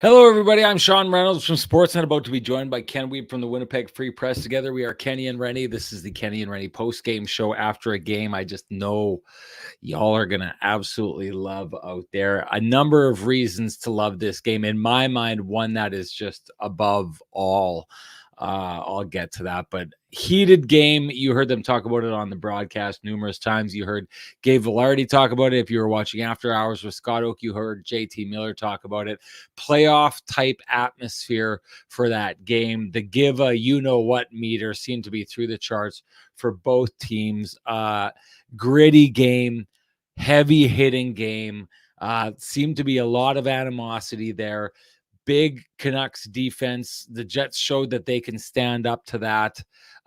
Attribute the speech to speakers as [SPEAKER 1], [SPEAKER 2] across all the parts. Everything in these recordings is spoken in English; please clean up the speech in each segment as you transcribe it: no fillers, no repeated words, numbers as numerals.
[SPEAKER 1] Hello, everybody. I'm Sean Reynolds from Sportsnet, about to be joined by Ken Weeb from the Winnipeg Free Press. Together, we are Kenny and Renny. This is the Kenny and Renny post-game show after a game I just know y'all are going to absolutely love out there. A number of reasons to love this game. In my mind, one that is just above all. I'll get to that, but heated game. You heard them talk about it on the broadcast numerous times. You heard Gabe Velarde talk about it. If you were watching After Hours with Scott Oak, you heard JT Miller talk about it. Playoff type atmosphere for that game. The give a you-know-what meter seemed to be through the charts for both teams. Gritty game, heavy hitting game. Seemed to be a lot of animosity there. Big Canucks defense. The Jets showed that they can stand up to that.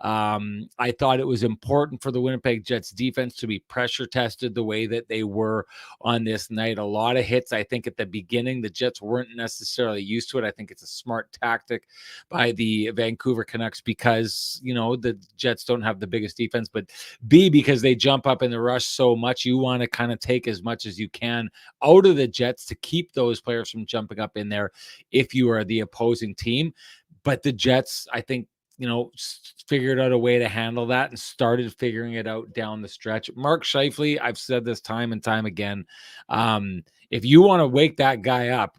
[SPEAKER 1] I thought it was important for the Winnipeg Jets defense to be pressure tested the way that they were on this night. A lot of hits. I think at the beginning, the Jets weren't necessarily used to it. I think it's a smart tactic by the Vancouver Canucks because, the Jets don't have the biggest defense, but B, because they jump up in the rush so much, you want to kind of take as much as you can out of the Jets to keep those players from jumping up in there if you are the opposing team. But the Jets, I think, figured out a way to handle that and started figuring it out down the stretch. Mark Scheifele, I've said this time and time again. If you want to wake that guy up,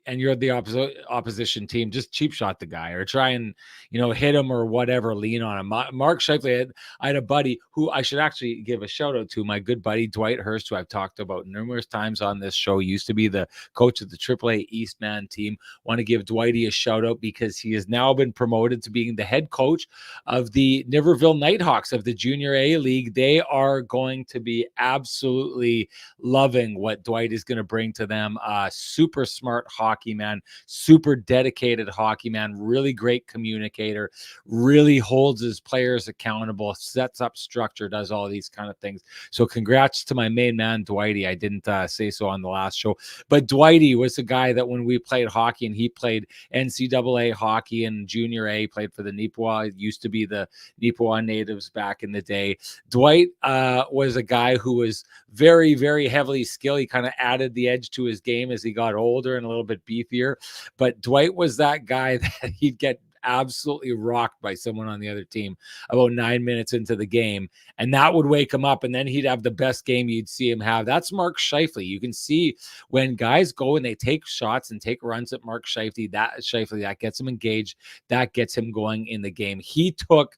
[SPEAKER 1] and you're the opposition team, just cheap shot the guy or try and, hit him or whatever, lean on him. Mark Scheifele, I had a buddy who I should actually give a shout out to, my good buddy, Dwight Hurst, who I've talked about numerous times on this show, used to be the coach of the AAA Eastman team. Want to give Dwighty a shout out because he has now been promoted to being the head coach of the Niverville Nighthawks of the Junior A League. They are going to be absolutely loving what Dwight is going to bring to them. Super smart hockey man, super dedicated hockey man, really great communicator, really holds his players accountable, sets up structure, does all these kind of things. So congrats to my main man, Dwighty. I didn't say so on the last show, but Dwighty was a guy that when we played hockey, and he played NCAA hockey and Junior A, played for the Neepawa, used to be the Neepawa natives back in the day. Dwight was a guy who was very, very heavily skilled. He kind of added the edge to his game as he got older and a little bit beefier. But Dwight was that guy that he'd get absolutely rocked by someone on the other team about 9 minutes into the game, and that would wake him up, and then he'd have the best game you'd see him have. That's Mark Scheifele. You can see when guys go and they take shots and take runs at Mark Scheifele, that gets him engaged, that gets him going in the game. He took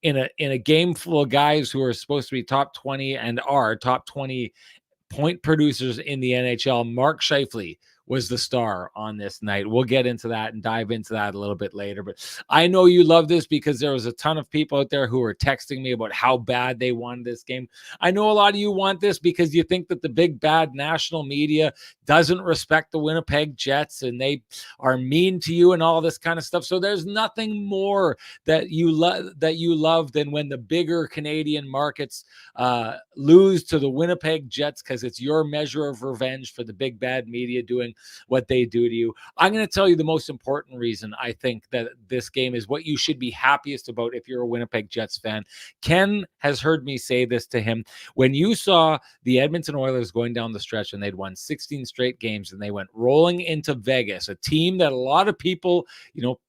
[SPEAKER 1] in a game full of guys who are supposed to be top 20 and are top 20 point producers in the NHL. Mark Scheifele was the star on this night. We'll get into that and dive into that a little bit later. But I know you love this because there was a ton of people out there who were texting me about how bad they wanted this game. I know a lot of you want this because you think that the big bad national media doesn't respect the Winnipeg Jets and they are mean to you and all this kind of stuff. So there's nothing more that you love than when the bigger Canadian markets lose to the Winnipeg Jets, because it's your measure of revenge for the big bad media doing what they do to you. I'm going to tell you the most important reason I think that this game is what you should be happiest about if you're a Winnipeg Jets fan. Ken has heard me say this to him. When you saw the Edmonton Oilers going down the stretch and they'd won 16 straight games and they went rolling into Vegas, a team that a lot of people,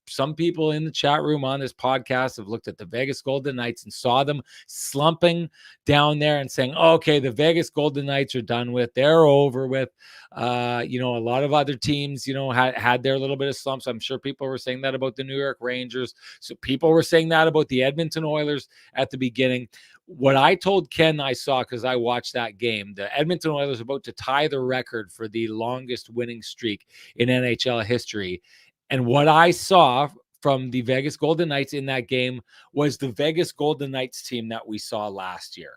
[SPEAKER 1] some people in the chat room on this podcast have looked at the Vegas Golden Knights and saw them slumping down there and saying, okay, the Vegas Golden Knights are done with. They're over with. A lot of other teams, had their little bit of slumps. I'm sure people were saying that about the New York Rangers. So people were saying that about the Edmonton Oilers at the beginning. What I told Ken I saw, because I watched that game, the Edmonton Oilers about to tie the record for the longest winning streak in NHL history. And what I saw from the Vegas Golden Knights in that game was the Vegas Golden Knights team that we saw last year.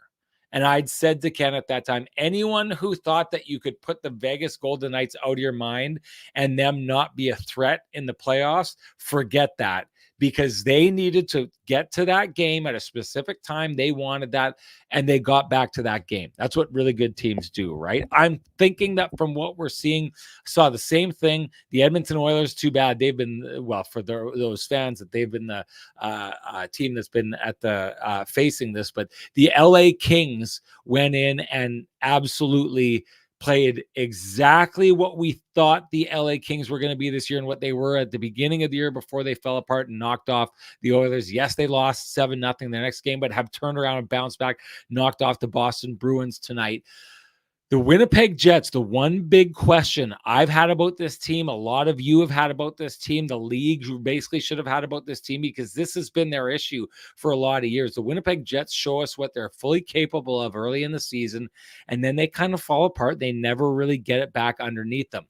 [SPEAKER 1] And I'd said to Ken at that time, anyone who thought that you could put the Vegas Golden Knights out of your mind and them not be a threat in the playoffs, forget that. Because they needed to get to that game at a specific time. They wanted that, and they got back to that game. That's what really good teams do, right? I'm thinking that from what we're seeing, saw the same thing. The Edmonton Oilers, too bad. They've been, for those fans, that they've been the team that's been at the facing this. But the LA Kings went in and absolutely played exactly what we thought the LA Kings were going to be this year and what they were at the beginning of the year before they fell apart and knocked off the Oilers. Yes, they lost 7-0 the next game, but have turned around and bounced back, knocked off the Boston Bruins tonight. The Winnipeg Jets, the one big question I've had about this team, a lot of you have had about this team, the league basically should have had about this team, because this has been their issue for a lot of years. The Winnipeg Jets show us what they're fully capable of early in the season, and then they kind of fall apart. They never really get it back underneath them.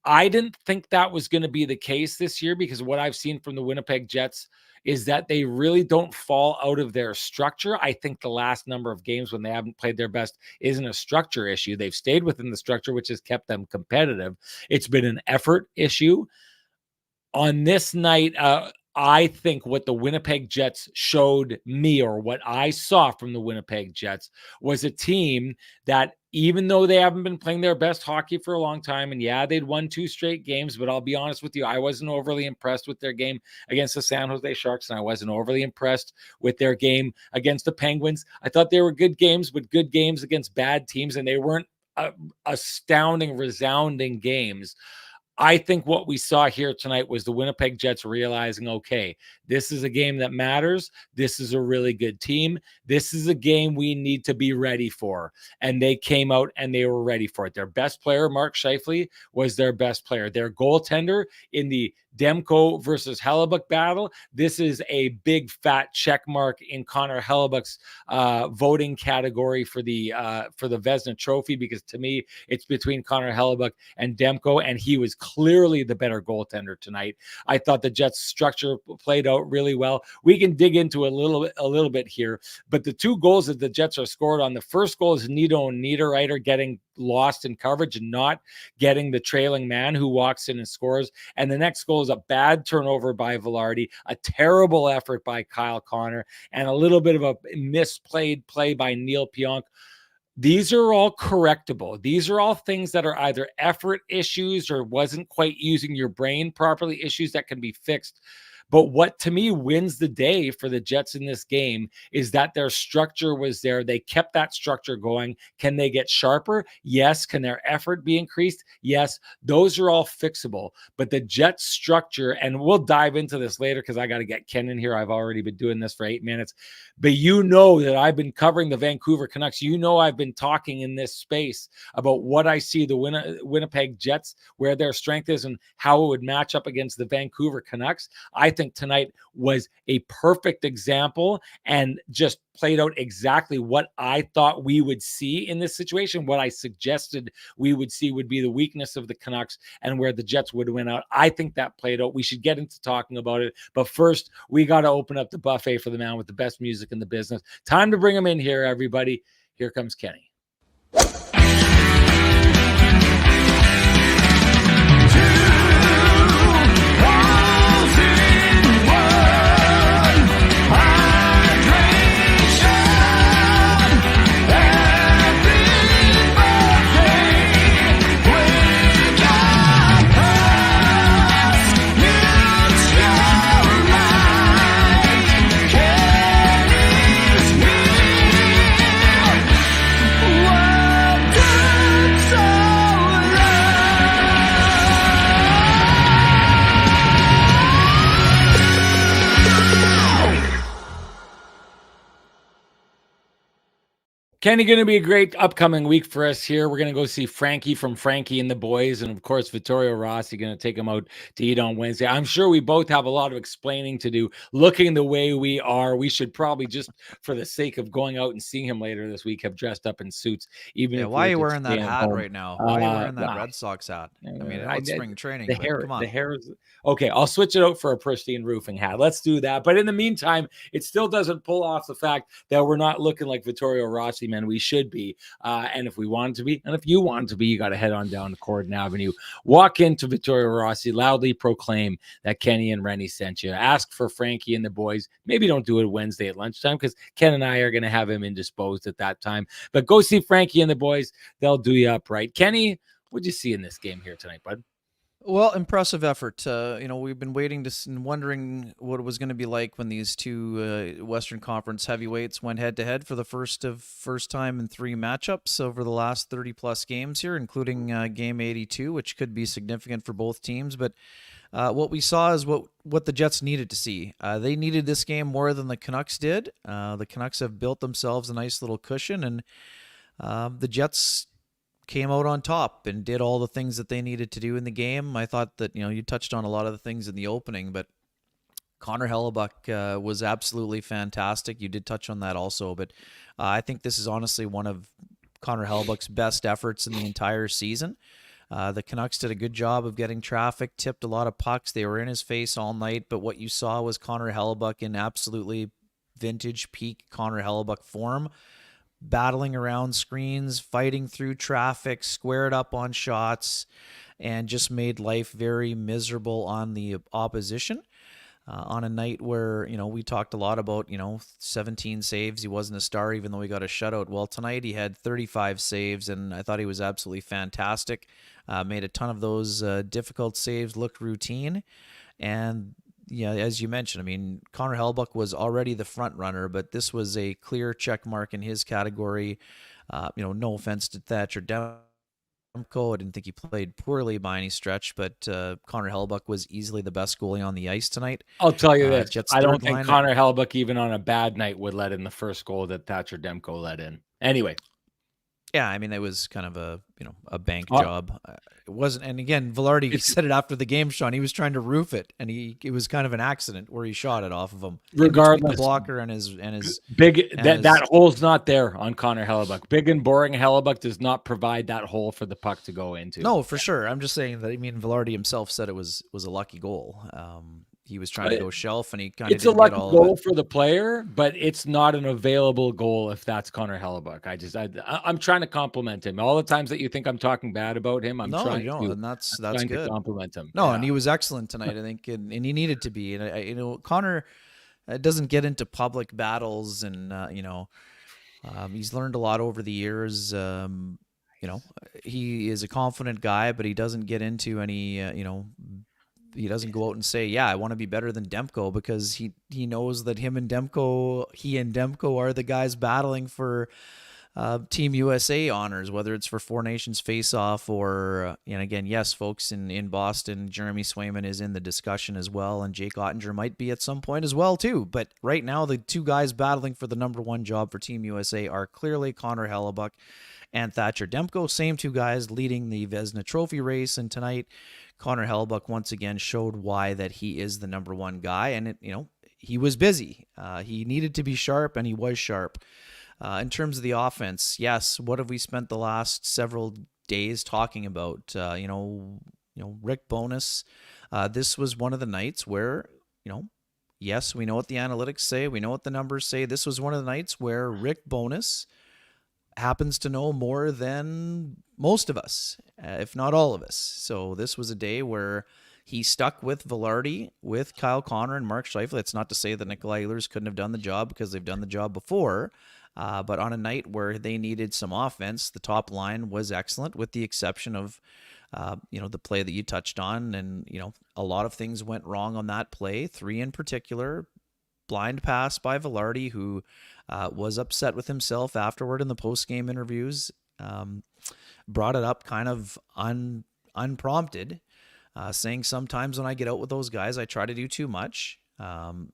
[SPEAKER 1] I didn't think that was going to be the case this year, because what I've seen from the Winnipeg Jets is that they really don't fall out of their structure. I think the last number of games when they haven't played their best isn't a structure issue. They've stayed within the structure, which has kept them competitive. It's been an effort issue. On this night, I think what the Winnipeg Jets showed me, or what I saw from the Winnipeg Jets, was a team that, even though they haven't been playing their best hockey for a long time, and yeah, they'd won 2 straight games, but I'll be honest with you, I wasn't overly impressed with their game against the San Jose Sharks, and I wasn't overly impressed with their game against the Penguins. I thought they were good games, but good games against bad teams, and they weren't astounding, resounding games. I think what we saw here tonight was the Winnipeg Jets realizing, okay, this is a game that matters. This is a really good team. This is a game we need to be ready for. And they came out and they were ready for it. Their best player, Mark Scheifele, was their best player. Their goaltender in the Demko versus Hellebuck battle, this is a big fat check mark in Connor Hellebuck's voting category for the Vezina Trophy, because to me, it's between Connor Hellebuck and Demko, and he was clearly the better goaltender tonight. I thought the Jets' structure played out really well. We can dig into a little bit here, but the 2 goals that the Jets are scored on, the first goal is Nito and Niederreiter getting lost in coverage and not getting the trailing man who walks in and scores. And the next goal is a bad turnover by Velarde, a terrible effort by Kyle Connor, and a little bit of a misplayed play by Neil Pionk. These are all correctable. These are all things that are either effort issues or wasn't quite using your brain properly issues that can be fixed. But what to me wins the day for the Jets in this game is that their structure was there. They kept that structure going. Can they get sharper? Yes. Can their effort be increased? Yes. Those are all fixable. But the Jets structure, and we'll dive into this later because I got to get Ken in here. I've already been doing this for 8 minutes. But you know that I've been covering the Vancouver Canucks. You know I've been talking in this space about what I see the Winnipeg Jets, where their strength is and how it would match up against the Vancouver Canucks. I think tonight was a perfect example and just played out exactly what I thought we would see in this situation. What I suggested we would see would be the weakness of the Canucks and where the Jets would win out. I think that played out. We should get into talking about it. But first, we got to open up the buffet for the man with the best music in the business. Time to bring him in here, everybody. Here comes Kenny. Kenny, going to be a great upcoming week for us here. We're going to go see Frankie from Frankie and the Boys. And of course, Vittorio Rossi going to take him out to eat on Wednesday. I'm sure we both have a lot of explaining to do. Looking the way we are, we should probably just, for the sake of going out and seeing him later this week, have dressed up in suits. Even if
[SPEAKER 2] why are you wearing that hat right now? Why are you wearing that Red Sox hat? I mean, it's spring training.
[SPEAKER 1] The hair,
[SPEAKER 2] come on.
[SPEAKER 1] The hair is okay. I'll switch it out for a pristine roofing hat. Let's do that. But in the meantime, it still doesn't pull off the fact that we're not looking like Vittorio Rossi, man. We should be. And if we wanted to be, and if you wanted to be, you got to head on down to Corden Avenue, walk into Vittorio Rossi, loudly proclaim that Kenny and Renny sent you. Ask for Frankie and the Boys. Maybe don't do it Wednesday at lunchtime because Ken and I are going to have him indisposed at that time. But go see Frankie and the Boys. They'll do you up right. Kenny, what'd you see in this game here tonight, bud?
[SPEAKER 2] Well, impressive effort. We've been waiting and wondering what it was going to be like when these two Western Conference heavyweights went head to head for the first time in 3 matchups over the last 30 plus games here, including game 82, which could be significant for both teams. But what we saw is what the Jets needed to see. They needed this game more than the Canucks did. The Canucks have built themselves a nice little cushion, and the Jets came out on top and did all the things that they needed to do in the game. I thought that, you touched on a lot of the things in the opening, but Connor Hellebuck was absolutely fantastic. You did touch on that also, but I think this is honestly one of Connor Hellebuck's best efforts in the entire season. The Canucks did a good job of getting traffic, tipped a lot of pucks. They were in his face all night, but what you saw was Connor Hellebuck in absolutely vintage peak Connor Hellebuck form, battling around screens, fighting through traffic, squared up on shots, and just made life very miserable on the opposition. On a night where, we talked a lot about, 17 saves. He wasn't a star even though he got a shutout. Well, tonight he had 35 saves, and I thought he was absolutely fantastic. Made a ton of those difficult saves look routine. And yeah, as you mentioned, I mean, Connor Hellebuck was already the front runner, but this was a clear check mark in his category. No offense to Thatcher Demko. I didn't think he played poorly by any stretch, but Connor Hellebuck was easily the best goalie on the ice tonight.
[SPEAKER 1] I'll tell you this. I don't think Connor Hellebuck, even on a bad night, would let in the first goal that Thatcher Demko let in. Anyway.
[SPEAKER 2] Yeah, I mean, it was kind of a bank job. It wasn't, and again, Velarde said it after the game, Sean. He was trying to roof it, and it was kind of an accident where he shot it off of him.
[SPEAKER 1] Regardless,
[SPEAKER 2] the blocker and his
[SPEAKER 1] big that hole's not there on Connor Hellebuck. Big and boring Hellebuck does not provide that hole for the puck to go into.
[SPEAKER 2] No, for sure. I'm just saying that. I mean, Velarde himself said it was a lucky goal. He was trying to go shelf, and he kind of
[SPEAKER 1] it's a lucky goal for the player, but it's not an available goal if that's Connor Hellebuck. I'm trying to compliment him. All the times that you think I'm talking bad about him, I'm trying to compliment him.
[SPEAKER 2] No, and he was excellent tonight, I think, and he needed to be. And Connor doesn't get into public battles, and he's learned a lot over the years. He is a confident guy, but he doesn't get into any he doesn't go out and say, yeah, I want to be better than Demko, because he knows that he and Demko are the guys battling for Team USA honors, whether it's for Four Nations face-off or, and again, yes, folks, in Boston, Jeremy Swayman is in the discussion as well, and Jake Ottinger might be at some point as well, too. But right now, the two guys battling for the #1 job for Team USA are clearly Connor Hellebuck and Thatcher Demko, same two guys leading the Vezina Trophy race. And tonight, Connor Hellebuck once again showed why that he is the #1 guy, and he was busy. He needed to be sharp, and he was sharp. In terms of the offense, yes, what have we spent the last several days talking about? Rick Bowness. This was one of the nights where, yes, we know what the analytics say, we know what the numbers say. This was one of the nights where Rick Bowness happens to know more than most of us, if not all of us. So this was a day where he stuck with Velarde, with Kyle Connor and Mark Scheifele. It's not to say that Nikolai Ehlers couldn't have done the job, because they've done the job before. But on a night where they needed some offense, the top line was excellent, with the exception of, the play that you touched on. And, a lot of things went wrong on that play, 3 in particular. Blind pass by Velarde, who was upset with himself afterward in the post-game interviews. Brought it up kind of unprompted, saying sometimes when I get out with those guys, I try to do too much.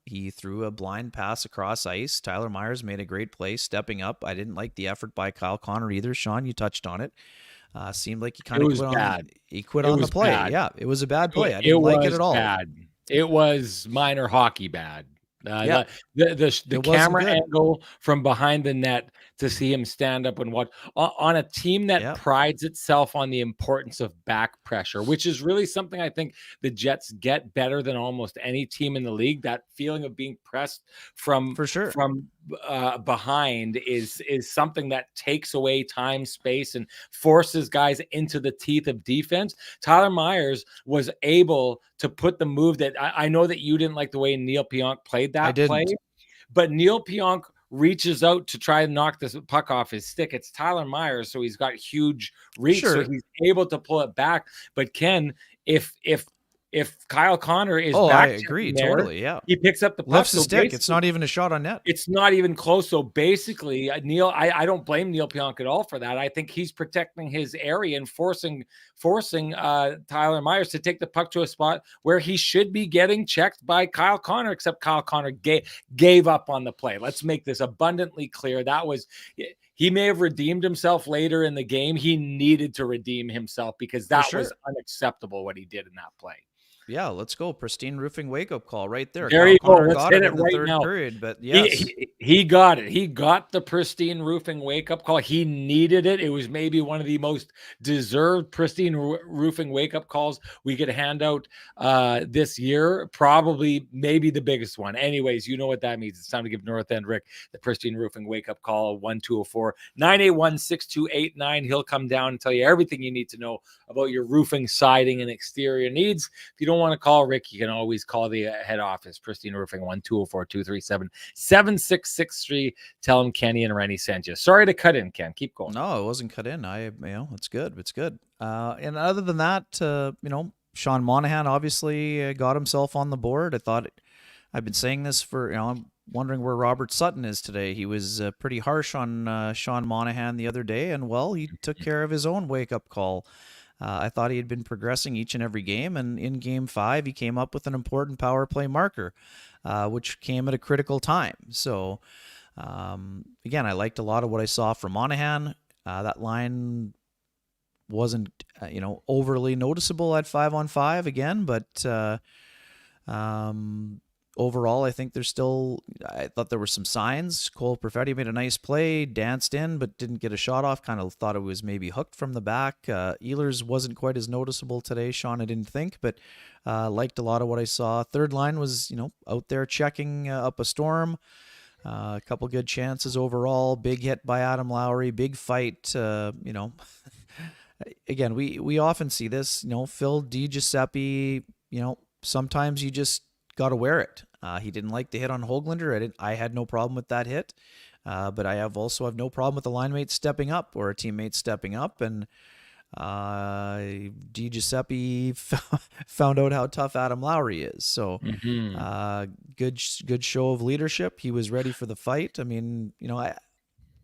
[SPEAKER 2] He threw a blind pass across ice. Tyler Myers made a great play, stepping up. I didn't like the effort by Kyle Connor either. Sean, you touched on it. Seemed like he kind of quit on the play. Bad. Yeah, it was a bad play. I didn't like it at all.
[SPEAKER 1] Bad. It was minor hockey bad. The camera angle from behind the net to see him stand up and watch on a team that prides itself on the importance of back pressure, which is really something I think the Jets get better than almost any team in the league. That feeling of being pressed from behind is something that takes away time, space, and forces guys into the teeth of defense. Tyler Myers was able to put the move that I know that you didn't like the way Neil Pionk played that play, but Neil Pionk reaches out to try and knock this puck off his stick. It's Tyler Myers, so he's got huge reach, so he's able to pull it back. But Ken, if Kyle Connor is
[SPEAKER 2] Oh, I
[SPEAKER 1] back
[SPEAKER 2] agree
[SPEAKER 1] checking there,
[SPEAKER 2] totally. Yeah,
[SPEAKER 1] he picks up the puck.
[SPEAKER 2] lifts the
[SPEAKER 1] So
[SPEAKER 2] stick. It's
[SPEAKER 1] basically,
[SPEAKER 2] not even a shot on net.
[SPEAKER 1] it's not even close. So basically, Neil, I don't blame Neil Pionk at all for that. I think he's protecting his area and forcing Tyler Myers to take the puck to a spot where he should be getting checked by Kyle Connor, except Kyle Connor gave up on the play. Let's make this abundantly clear. That was, he may have redeemed himself later in the game. He needed to redeem himself because
[SPEAKER 2] For
[SPEAKER 1] that was
[SPEAKER 2] sure.
[SPEAKER 1] unacceptable what he did in that play.
[SPEAKER 2] Yeah, let's go. Pristine roofing wake-up call right there.
[SPEAKER 1] There
[SPEAKER 2] Kyle
[SPEAKER 1] you go.
[SPEAKER 2] Connor
[SPEAKER 1] Let's
[SPEAKER 2] got
[SPEAKER 1] hit
[SPEAKER 2] it
[SPEAKER 1] it
[SPEAKER 2] in the
[SPEAKER 1] right
[SPEAKER 2] third
[SPEAKER 1] now.
[SPEAKER 2] period, but
[SPEAKER 1] He,
[SPEAKER 2] yes.
[SPEAKER 1] he got it. He got the pristine roofing wake up call. He needed it. It was maybe one of the most deserved pristine roofing wake up calls we could hand out this year. Probably, maybe the biggest one. Anyways, you know what that means. It's time to give North End Rick the pristine roofing wake up call. 1-204-981-6289. He'll come down and tell you everything you need to know about your roofing, siding, and exterior needs. If you don't want to call Rick, you can always call the head office, Pristine Roofing, 1-204-237-7663. Tell him Kenny and Renny sent you. Sorry to cut in, Ken. Keep going.
[SPEAKER 2] No, it wasn't cut in. It's good. It's good. And other than that, Sean Monahan obviously got himself on the board. I've been saying this for, I'm wondering where Robert Sutton is today. He was pretty harsh on Sean Monahan the other day, and well, he took care of his own wake-up call. I thought he had been progressing each and every game, and in Game 5, he came up with an important power play marker, which came at a critical time. So, again, I liked a lot of what I saw from Monahan. That line wasn't, overly noticeable at 5-on-5 again, but overall, I think I thought there were some signs. Cole Perfetti made a nice play, danced in, but didn't get a shot off. Kind of thought it was maybe hooked from the back. Ehlers wasn't quite as noticeable today, Sean, I didn't think, but liked a lot of what I saw. Third line was, out there checking up a storm. A couple good chances overall. Big hit by Adam Lowry. Big fight, Again, we often see this, Phil DiGiuseppe, sometimes you just got to wear it. He didn't like the hit on Höglander. I had no problem with that hit, but I also have no problem with a line mate stepping up or a teammate stepping up. And DiGiuseppe found out how tough Adam Lowry is. So good show of leadership. He was ready for the fight. I mean,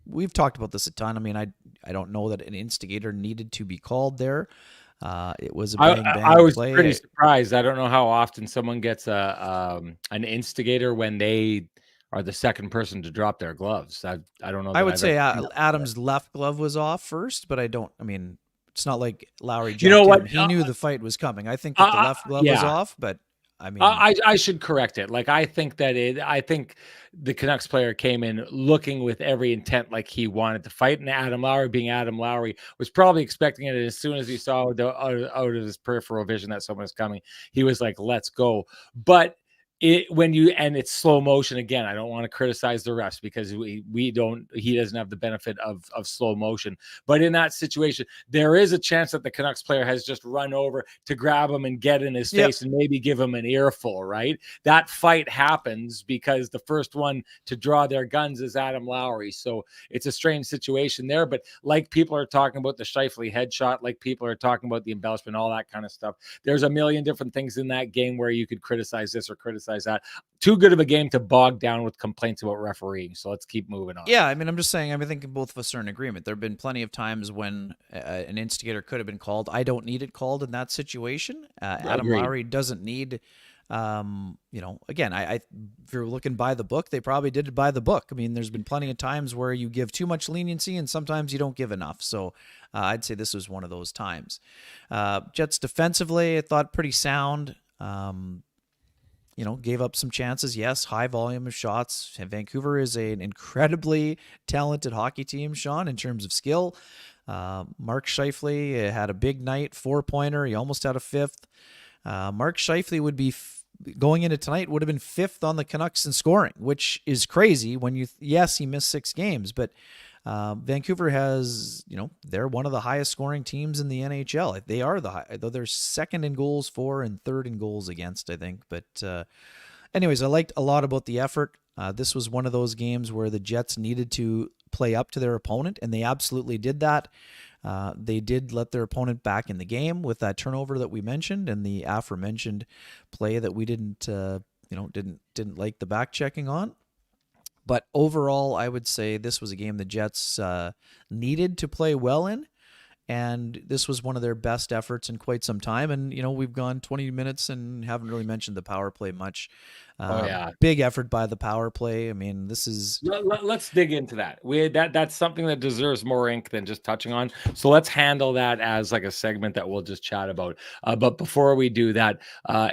[SPEAKER 2] we've talked about this a ton. I mean, I don't know that an instigator needed to be called there. It was a bang bang
[SPEAKER 1] I was
[SPEAKER 2] play.
[SPEAKER 1] pretty surprised. I don't know how often someone gets an instigator when they are the second person to drop their gloves. I don't know.
[SPEAKER 2] I would say Adam's left glove was off first, but it's not like Lowry jumped
[SPEAKER 1] You know what?
[SPEAKER 2] in. He knew the fight was coming. I think that the left glove was off, but I mean,
[SPEAKER 1] I should correct it. Like I think the Canucks player came in looking with every intent, like he wanted to fight. And Adam Lowry, being Adam Lowry, was probably expecting it. As soon as he saw out of his peripheral vision that someone was coming, he was like, "Let's go." But it's slow motion again. I don't want to criticize the refs because he doesn't have the benefit of slow motion. But in that situation, there is a chance that the Canucks player has just run over to grab him and get in his face and maybe give him an earful, right? That fight happens because the first one to draw their guns is Adam Lowry. So it's a strange situation there. But like people are talking about the Scheifele headshot, like people are talking about the embellishment, all that kind of stuff. There's a million different things in that game where you could criticize this or criticize that. Too good of a game to bog down with complaints about refereeing. So let's keep moving on.
[SPEAKER 2] Yeah, I mean, I'm just saying. I think both of us are in agreement. There have been plenty of times when an instigator could have been called. I don't need it called in that situation. Adam Lowry doesn't need. Again, if you're looking by the book, they probably did it by the book. I mean, there's been plenty of times where you give too much leniency and sometimes you don't give enough. So I'd say this was one of those times. Jets defensively, I thought pretty sound. Gave up some chances. Yes, high volume of shots. Vancouver is an incredibly talented hockey team, Sean, in terms of skill. Mark Scheifele had a big night, 4-pointer. He almost had a fifth. Mark Scheifele would be going into tonight would have been fifth on the Canucks in scoring, which is crazy when yes, he missed 6 games, but Vancouver has, they're one of the highest scoring teams in the NHL. They are though they're second in goals for and third in goals against, I think. But anyways, I liked a lot about the effort. This was one of those games where the Jets needed to play up to their opponent, and they absolutely did that. They did let their opponent back in the game with that turnover that we mentioned and the aforementioned play that we didn't like the back checking on. But overall, I would say this was a game the Jets needed to play well in. And this was one of their best efforts in quite some time. And, we've gone 20 minutes and haven't really mentioned the power play much.
[SPEAKER 1] Oh yeah,
[SPEAKER 2] big effort by the power play. I mean, this is.
[SPEAKER 1] Let's dig into that. That's something that deserves more ink than just touching on. So let's handle that as like a segment that we'll just chat about. But before we do that,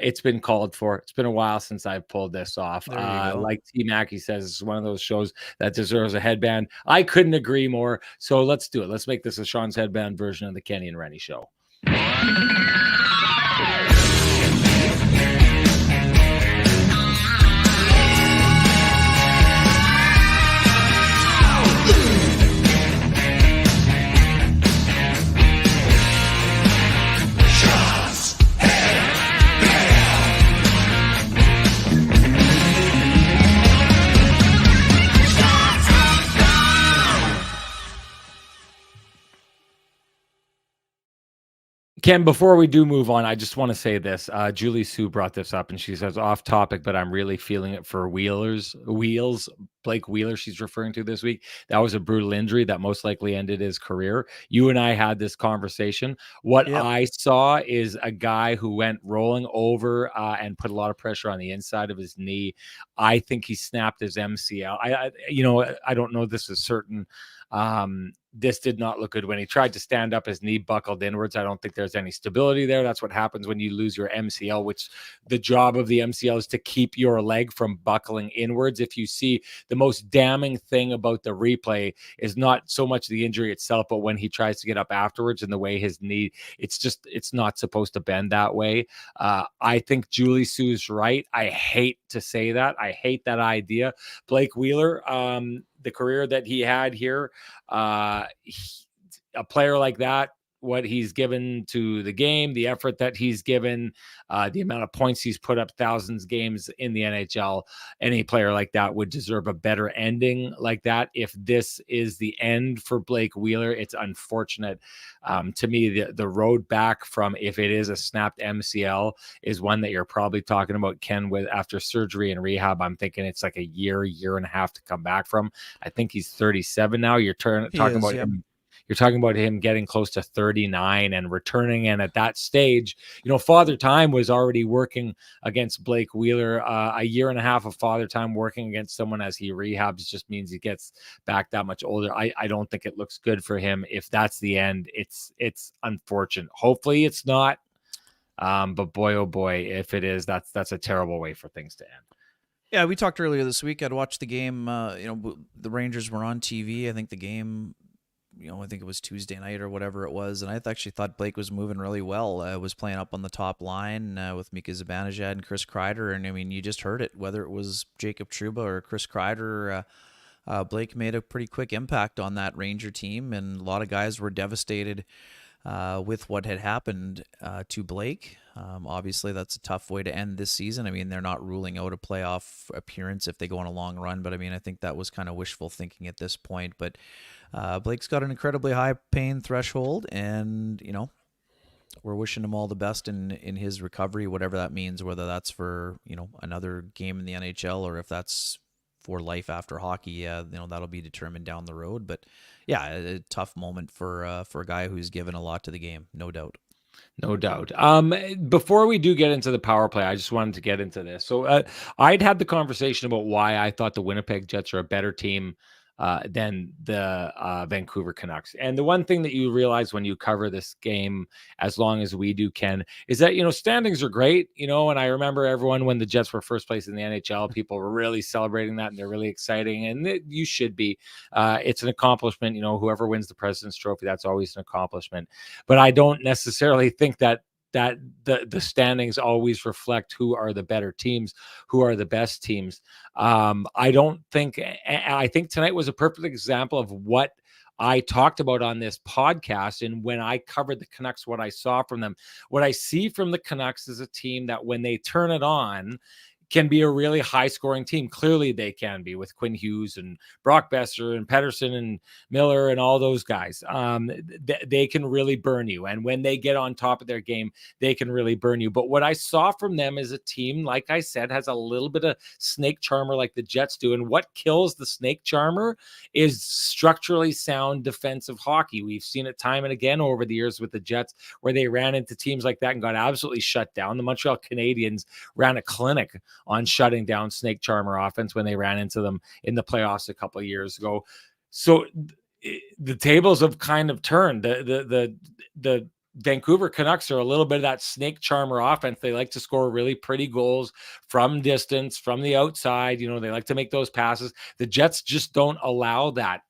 [SPEAKER 1] it's been called for. It's been a while since I've pulled this off.
[SPEAKER 2] There you go.
[SPEAKER 1] Like T Mackey says, it's one of those shows that deserves a headband. I couldn't agree more. So let's do it. Let's make this a Sean's headband version of the Kenny and Renny show. Ken, before we do move on, I just want to say this. Julie Sue brought this up, and she says, off topic, but I'm really feeling it for Wheels. Blake Wheeler, she's referring to this week. That was a brutal injury that most likely ended his career. You and I had this conversation. What I saw is a guy who went rolling over and put a lot of pressure on the inside of his knee. I think he snapped his MCL. I don't know this is certain. This did not look good when he tried to stand up. His knee buckled inwards. I don't think there's any stability there. That's what happens when you lose your MCL, which the job of the MCL is to keep your leg from buckling inwards. If you see, the most damning thing about the replay is not so much the injury itself, but when he tries to get up afterwards and the way his knee, it's not supposed to bend that way. I think Julie Sue's right. I hate to say that. I hate that idea. Blake Wheeler, the career that he had here, a player like that, what he's given to the game, the effort that he's given, the amount of points he's put up, thousands games in the NHL, any player like that would deserve a better ending like that. If this is the end for Blake Wheeler, it's unfortunate. To me, the road back from, if it is a snapped MCL, is one that you're probably talking about, Ken, with after surgery and rehab. I'm thinking it's like a year and a half to come back from. I think he's 37 now. You're talking about him. You're talking about him getting close to 39 and returning. And at that stage, Father Time was already working against Blake Wheeler. A year and a half of Father Time working against someone as he rehabs just means he gets back that much older. I don't think it looks good for him. If that's the end, it's unfortunate. Hopefully it's not. But boy, oh boy, if it is, that's a terrible way for things to end.
[SPEAKER 2] Yeah, we talked earlier this week. I'd watched the game. The Rangers were on TV. I think the game, I think it was Tuesday night or whatever it was, and I actually thought Blake was moving really well. Was playing up on the top line with Mika Zibanejad and Chris Kreider, and I mean, you just heard it. Whether it was Jacob Trouba or Chris Kreider, Blake made a pretty quick impact on that Ranger team, and a lot of guys were devastated with what had happened to Blake. Obviously, that's a tough way to end this season. I mean, they're not ruling out a playoff appearance if they go on a long run, but I mean, I think that was kind of wishful thinking at this point. But Blake's got an incredibly high pain threshold, and we're wishing him all the best in his recovery, whatever that means, whether that's for another game in the NHL or if that's for life after hockey. That'll be determined down the road. But yeah, a tough moment for a guy who's given a lot to the game, no doubt.
[SPEAKER 1] No doubt. Before we do get into the power play, I just wanted to get into this. So I'd had the conversation about why I thought the Winnipeg Jets are a better team than the Vancouver Canucks. And the one thing that you realize when you cover this game, as long as we do, Ken, is that, standings are great, and I remember everyone, when the Jets were first place in the NHL, people were really celebrating that, and they're really exciting, and you should be. It's an accomplishment, whoever wins the President's Trophy, that's always an accomplishment. But I don't necessarily think that the standings always reflect who are the better teams, who are the best teams. I think tonight was a perfect example of what I talked about on this podcast. And when I covered the Canucks, what I saw from them, what I see from the Canucks is a team that when they turn it on can be a really high-scoring team. Clearly, they can be with Quinn Hughes and Brock Besser and Pedersen and Miller and all those guys. They can really burn you. And when they get on top of their game, they can really burn you. But what I saw from them is a team, like I said, has a little bit of snake charmer like the Jets do. And what kills the snake charmer is structurally sound defensive hockey. We've seen it time and again over the years with the Jets where they ran into teams like that and got absolutely shut down. The Montreal Canadiens ran a clinic on shutting down snake charmer offense when they ran into them in the playoffs a couple of years ago. So the tables have kind of turned. The Vancouver Canucks are a little bit of that snake charmer offense. They like to score really pretty goals from distance, from the outside. They like to make those passes. The Jets just don't allow that.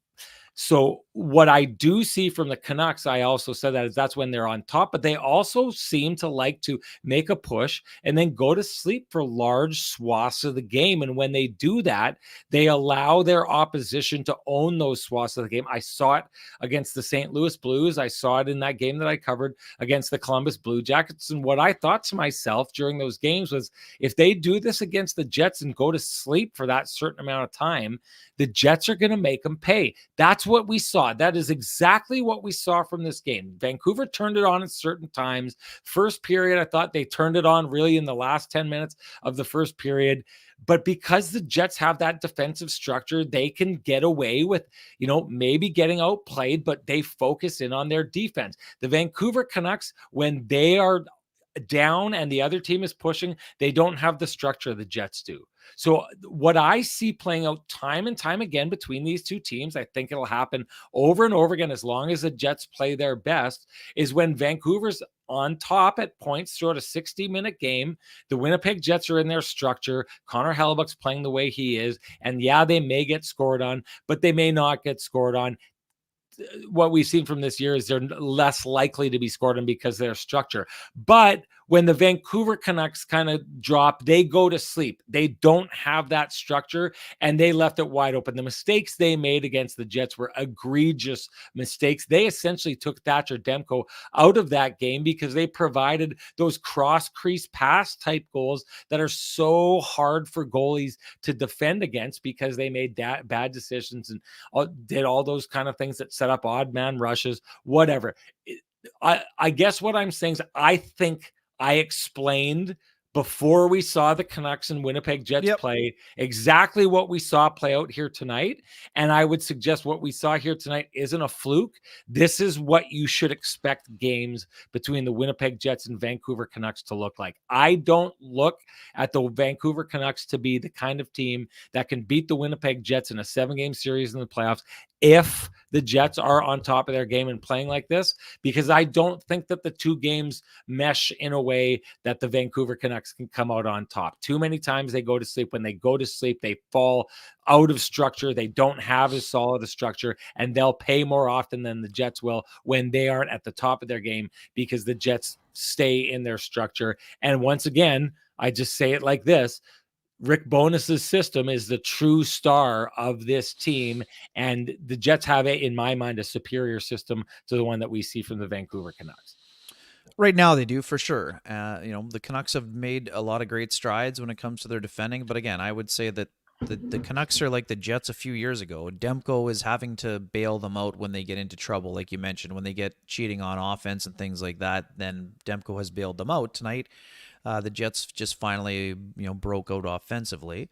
[SPEAKER 1] So what I do see from the Canucks, I also said that is that's when they're on top, but they also seem to like to make a push and then go to sleep for large swaths of the game. And when they do that, they allow their opposition to own those swaths of the game. I saw it against the St. Louis Blues. I saw it in that game that I covered against the Columbus Blue Jackets. And what I thought to myself during those games was if they do this against the Jets and go to sleep for that certain amount of time, the Jets are going to make them pay. That's what we saw. That is exactly what we saw from this game. Vancouver turned it on at certain times. First period, I thought they turned it on really in the last 10 minutes of the first period. But because the Jets have that defensive structure, they can get away with, maybe getting outplayed, but they focus in on their defense. The Vancouver Canucks, when they are down and the other team is pushing, they don't have the structure the Jets do. So what I see playing out time and time again between these two teams, I think it'll happen over and over again as long as the Jets play their best, is when Vancouver's on top at points throughout a 60-minute game. The Winnipeg Jets are in their structure. Connor Hellebuyck's playing the way he is. And yeah, they may get scored on, but they may not get scored on. What we've seen from this year is they're less likely to be scored on because of their structure. But when the Vancouver Canucks kind of drop, they go to sleep. They don't have that structure, and they left it wide open. The mistakes they made against the Jets were egregious mistakes. They essentially took Thatcher Demko out of that game because they provided those cross-crease pass type goals that are so hard for goalies to defend against because they made bad decisions and did all those kind of things that set up odd man rushes, whatever. I guess what I'm saying is I think I explained before we saw the Canucks and Winnipeg Jets play exactly what we saw play out here tonight. And I would suggest what we saw here tonight isn't a fluke. This is what you should expect games between the Winnipeg Jets and Vancouver Canucks to look like. I don't look at the Vancouver Canucks to be the kind of team that can beat the Winnipeg Jets in a 7-game series in the playoffs if the Jets are on top of their game and playing like this, because I don't think that the two games mesh in a way that the Vancouver Canucks can come out on top. Too many times they go to sleep. When they go to sleep, they fall out of structure. They don't have as solid a structure, and they'll pay more often than the Jets will when they aren't at the top of their game because the Jets stay in their structure. And once again, I just say it like this: Rick Bonus's system is the true star of this team, and the Jets have, in my mind, a superior system to the one that we see from the Vancouver Canucks.
[SPEAKER 2] Right now, they do for sure. The Canucks have made a lot of great strides when it comes to their defending, but again, I would say that the Canucks are like the Jets a few years ago. Demko is having to bail them out when they get into trouble, like you mentioned, when they get cheating on offense and things like that. Then Demko has bailed them out tonight. The Jets just finally, broke out offensively.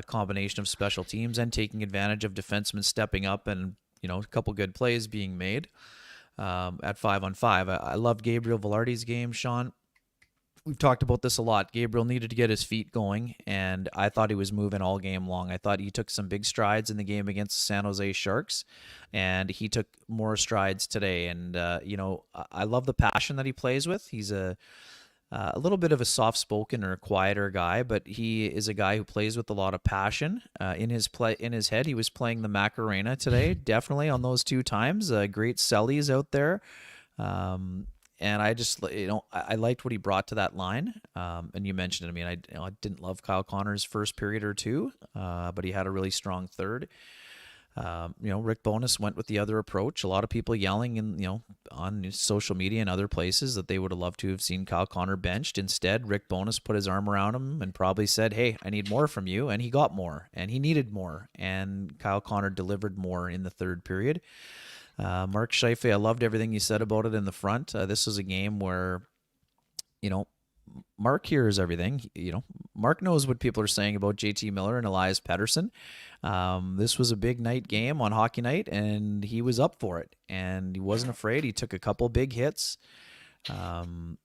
[SPEAKER 2] Combination of special teams and taking advantage of defensemen stepping up and, a couple good plays being made at 5-on-5. I loved Gabriel Velarde's game, Sean. We've talked about this a lot. Gabriel needed to get his feet going, and I thought he was moving all game long. I thought he took some big strides in the game against the San Jose Sharks, and he took more strides today. And, I love the passion that he plays with. He's a little bit of a soft-spoken or a quieter guy, but he is a guy who plays with a lot of passion in his head. He was playing the Macarena today, definitely on those 2 times. Great sellies out there. And I just, I liked what he brought to that line. And you mentioned it. I mean, I didn't love Kyle Connor's first period or two, but he had a really strong third. Rick Bowness went with the other approach. A lot of people yelling on social media and other places that they would have loved to have seen Kyle Connor benched. Instead, Rick Bowness put his arm around him and probably said, "Hey, I need more from you," and he got more, and he needed more, and Kyle Connor delivered more in the third period. Mark Scheifele, I loved everything you said about it in the front. This was a game where, Mark hears everything. Mark knows what people are saying about JT Miller and Elias Pettersson. This was a big night game on hockey night, and he was up for it, and he wasn't afraid. He took a couple big hits. Took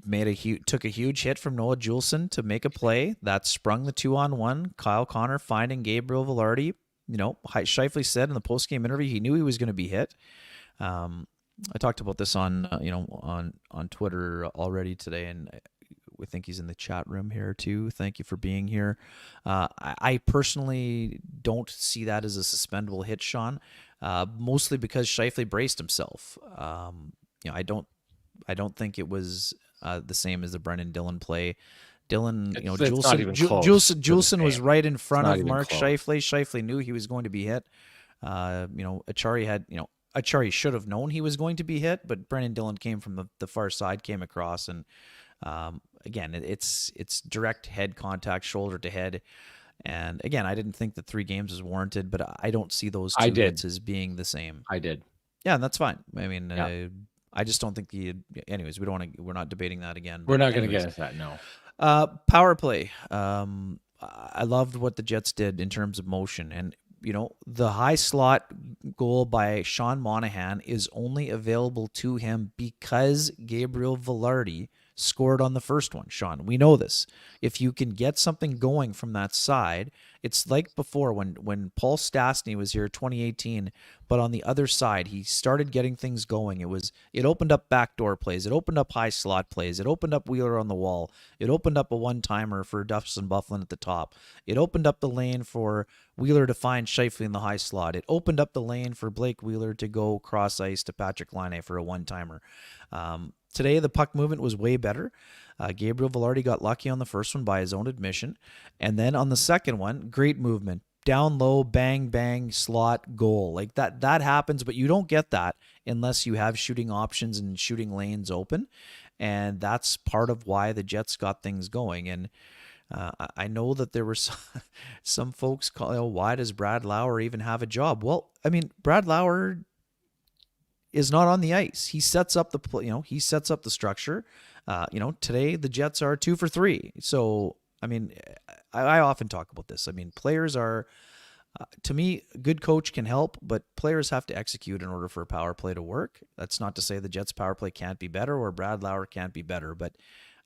[SPEAKER 2] a huge hit from Noah Juleson to make a play that sprung the 2-on-1. Kyle Connor finding Gabriel Velarde. Scheifele said in the post-game interview he knew he was going to be hit. I talked about this on Twitter already today, and we think he's in the chat room here too. Thank you for being here. I personally don't see that as a suspendable hit, Sean, mostly because Scheifele braced himself. I don't think it was the same as the Brendan Dillon play. Dillon, Juleson was right in front of Mark Scheifele. Scheifele knew he was going to be hit. Acciari should have known he was going to be hit, but Brendan Dillon came from the far side, came across, and again, it's direct head contact, shoulder to head. And again, I didn't think that 3 games was warranted, but I don't see those two hits as being the same.
[SPEAKER 1] I did.
[SPEAKER 2] Yeah, and that's fine. I mean, I just don't think anyways, we're not debating that again.
[SPEAKER 1] We're not going to get into that, no.
[SPEAKER 2] Power play. I loved what the Jets did in terms of motion, and the high slot goal by Sean Monahan is only available to him because Gabriel Velarde scored on the first one, Sean. We know this. If you can get something going from that side, it's like before when Paul Stastny was here 2018, but on the other side, he started getting things going. It opened up backdoor plays. It opened up high slot plays. It opened up Wheeler on the wall. It opened up a one-timer for Dustin Byfuglien at the top. It opened up the lane for Wheeler to find Scheifele in the high slot. It opened up the lane for Blake Wheeler to go cross ice to Patrick Laine for a one-timer. Today, the puck movement was way better. Gabriel Velarde got lucky on the first one by his own admission. And then on the second one, great movement. Down low, bang, bang, slot, goal. Like that happens, but you don't get that unless you have shooting options and shooting lanes open. And that's part of why the Jets got things going. And I know that there were some folks call, why does Brad Lauer even have a job? Well, I mean, Brad Lauer is not on the ice. He sets up he sets up the structure. Today the Jets are 2 for 3. So, I mean, I often talk about this. I mean, players are, to me, a good coach can help, but players have to execute in order for a power play to work. That's not to say the Jets power play can't be better or Brad Lauer can't be better, but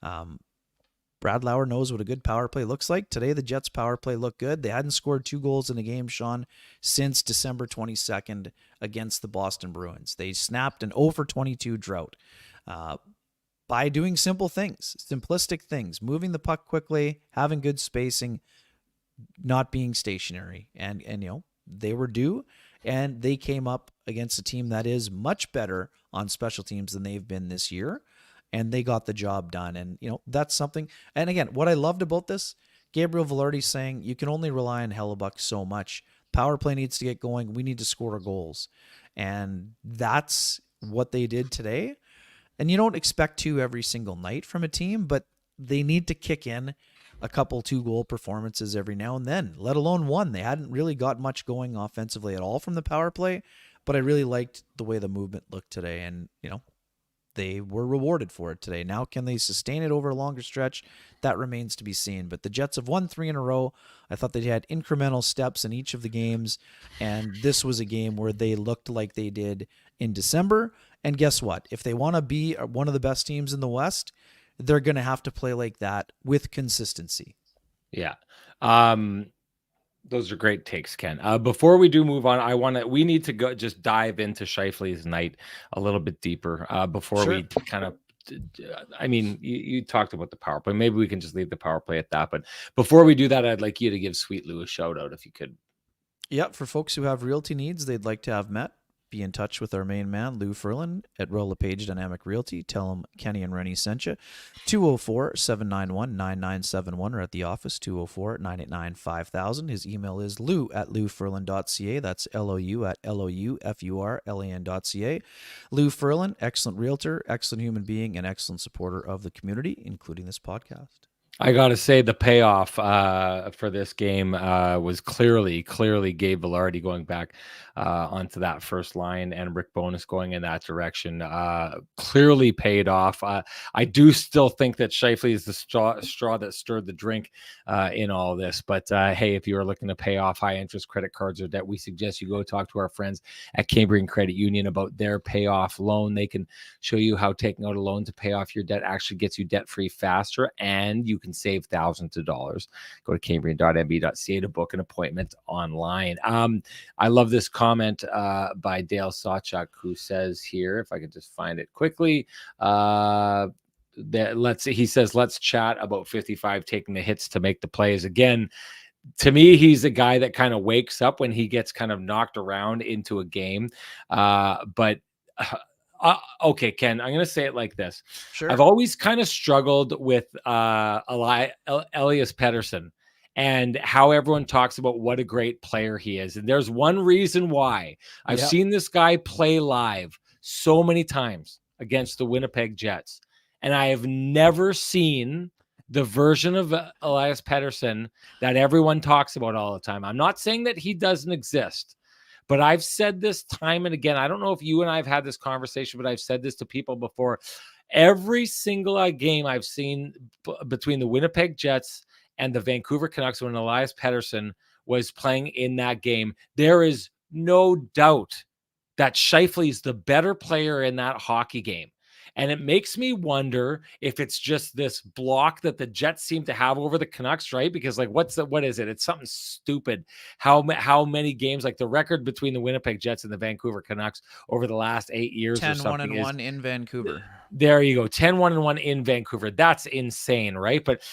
[SPEAKER 2] Brad Lauer knows what a good power play looks like. Today, the Jets power play looked good. They hadn't scored 2 goals in a game, Sean, since December 22nd against the Boston Bruins. They snapped an 0 for 22 drought by doing simple things, simplistic things, moving the puck quickly, having good spacing, not being stationary. And they were due, and they came up against a team that is much better on special teams than they've been this year. And they got the job done. And, that's something. And again, what I loved about this, Gabriel Velarde saying, you can only rely on Hellebuck so much. Power play needs to get going. We need to score goals. And that's what they did today. And you don't expect to every single night from a team, but they need to kick in a couple 2-goal performances every now and then, let alone one. They hadn't really got much going offensively at all from the power play, but I really liked the way the movement looked today. And, they were rewarded for it today. Now, can they sustain it over a longer stretch? That remains to be seen. But the Jets have won 3 in a row. I thought they had incremental steps in each of the games, and this was a game where they looked like they did in December. And guess what? If they want to be one of the best teams in the West, they're going to have to play like that with consistency.
[SPEAKER 1] Yeah. Those are great takes, Ken. Before we do move on, we need to go just dive into Scheifele's night a little bit deeper before we kind of, I mean, you talked about the power play. Maybe we can just leave the power play at that. But before we do that, I'd like you to give Sweet Lou a shout out if you could.
[SPEAKER 2] Yeah, for folks who have realty needs they'd like to have met, be in touch with our main man, Lou Ferlin at Roll LePage Dynamic Realty. Tell him Kenny and Renny sent you. 204-791-9971 or at the office, 204-989-5000. His email is lou@louferlin.ca. That's LOU@LOUFURLAN.ca. Lou Ferlin, excellent realtor, excellent human being, and excellent supporter of the community, including this podcast.
[SPEAKER 1] I got to say the payoff for this game was clearly Gabe Velarde going back onto that first line and Rick Bowness going in that direction. Clearly paid off. I do still think that Scheifele is the straw that stirred the drink in all this. But hey, if you are looking to pay off high interest credit cards or debt, we suggest you go talk to our friends at Cambrian Credit Union about their payoff loan. They can show you how taking out a loan to pay off your debt actually gets you debt free faster, and you can save thousands of dollars. Go to cambrian.nb.ca to book an appointment online. I love this comment by Dale Sawchuk, who says here, if I can just find it quickly, he says, let's chat about 55 taking the hits to make the plays. Again, to me, he's a guy that kind of wakes up when he gets kind of knocked around into a game. Okay, Ken, I'm going to say it like this.
[SPEAKER 2] Sure.
[SPEAKER 1] I've always kind of struggled with Elias Pettersson and how everyone talks about what a great player he is. And there's one reason why. I've seen this guy play live so many times against the Winnipeg Jets, and I have never seen the version of Elias Pettersson that everyone talks about all the time. I'm not saying that he doesn't exist, but I've said this time and again. I don't know if you and I have had this conversation, but I've said this to people before. Every single game I've seen between the Winnipeg Jets and the Vancouver Canucks when Elias Pettersson was playing in that game, there is no doubt that Scheifele is the better player in that hockey game. And it makes me wonder if it's just this block that the Jets seem to have over the Canucks, right? Because what is it? It's something stupid. How many games, like the record between the Winnipeg Jets and the Vancouver Canucks over the last 8 years
[SPEAKER 2] 10,
[SPEAKER 1] or something
[SPEAKER 2] 1-1 in Vancouver.
[SPEAKER 1] There you go. 10-1-1 in Vancouver. That's insane, right? But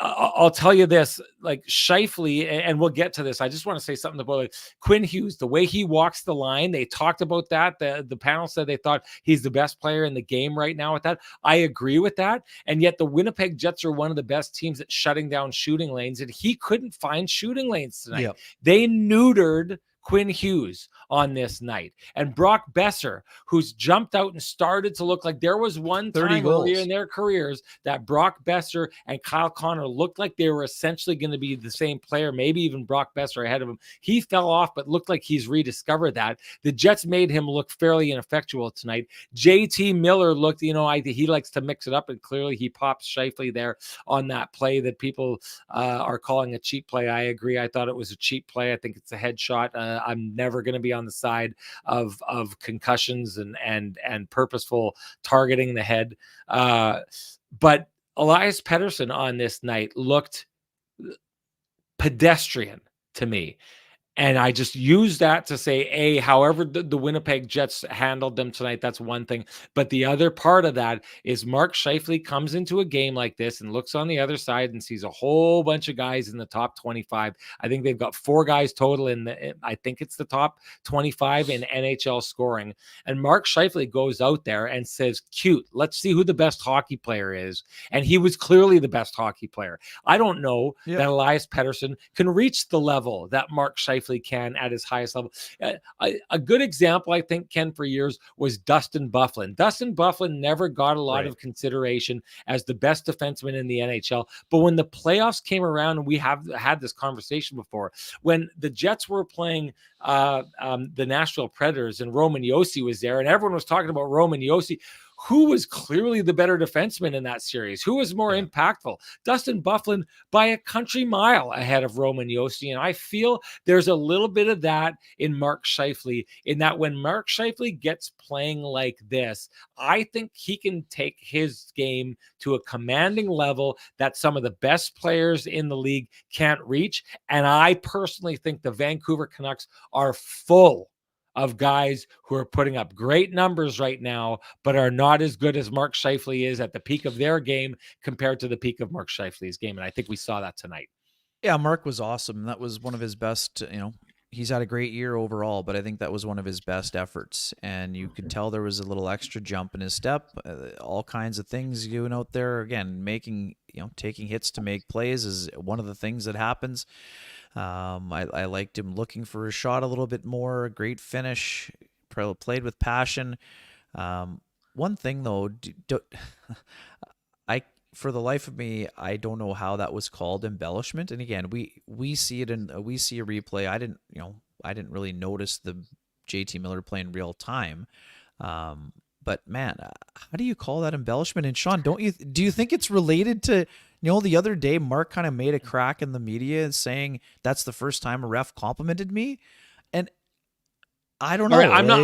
[SPEAKER 1] I'll tell you this, like Scheifele, and we'll get to this. I just want to say something about Quinn Hughes, the way he walks the line. They talked about that. The panel said they thought he's the best player in the game right now with that. I agree with that. And yet the Winnipeg Jets are one of the best teams at shutting down shooting lanes, and he couldn't find shooting lanes tonight. Yep. They neutered Quinn Hughes on this night. And Brock Besser, who's jumped out and started to look like there was one time earlier in their careers that Brock Besser and Kyle Connor looked like they were essentially going to be the same player, maybe even Brock Besser ahead of him. He fell off, but looked like he's rediscovered that. The Jets made him look fairly ineffectual tonight. JT Miller looked, he likes to mix it up, and clearly he pops Scheifele there on that play that people are calling a cheap play. I agree. I thought it was a cheap play. I think it's a headshot. I'm never going to be on the side of concussions and purposeful targeting the head. But Elias Pettersson on this night looked pedestrian to me. And I just use that to say, however the Winnipeg Jets handled them tonight, that's one thing. But the other part of that is Mark Scheifele comes into a game like this and looks on the other side and sees a whole bunch of guys in the top 25. I think they've got 4 guys total I think it's the top 25 in NHL scoring. And Mark Scheifele goes out there and says, cute, let's see who the best hockey player is. And he was clearly the best hockey player. I don't know that Elias Pettersson can reach the level that Mark Scheifele can at his highest level. A good example, I think, Ken, for years was Dustin Byfuglien. Dustin Byfuglien never got a lot of consideration as the best defenseman in the NHL. But when the playoffs came around, and we have had this conversation before, when the Jets were playing the Nashville Predators and Roman Josi was there, and everyone was talking about Roman Josi, who was clearly the better defenseman in that series? Who was more impactful? Dustin Byfuglien by a country mile ahead of Roman Josi. And I feel there's a little bit of that in Mark Scheifele, in that when Mark Scheifele gets playing like this, I think he can take his game to a commanding level that some of the best players in the league can't reach. And I personally think the Vancouver Canucks are full of guys who are putting up great numbers right now, but are not as good as Mark Scheifele is at the peak of their game compared to the peak of Mark Scheifele's game. And I think we saw that tonight.
[SPEAKER 2] Yeah, Mark was awesome. That was one of his best, he's had a great year overall, but I think that was one of his best efforts. And you could tell there was a little extra jump in his step, all kinds of things doing out there. Again, making, taking hits to make plays is one of the things that happens. I liked him looking for a shot a little bit more. Great finish, played with passion. One thing though, I for the life of me, I don't know how that was called embellishment. And again, we see it in we see a replay. I didn't really notice the JT Miller play in real time. But man, how do you call that embellishment? And Sean, do you think it's related to, the other day Mark kind of made a crack in the media saying that's the first time a ref complimented me, and I don't
[SPEAKER 1] All right,
[SPEAKER 2] know.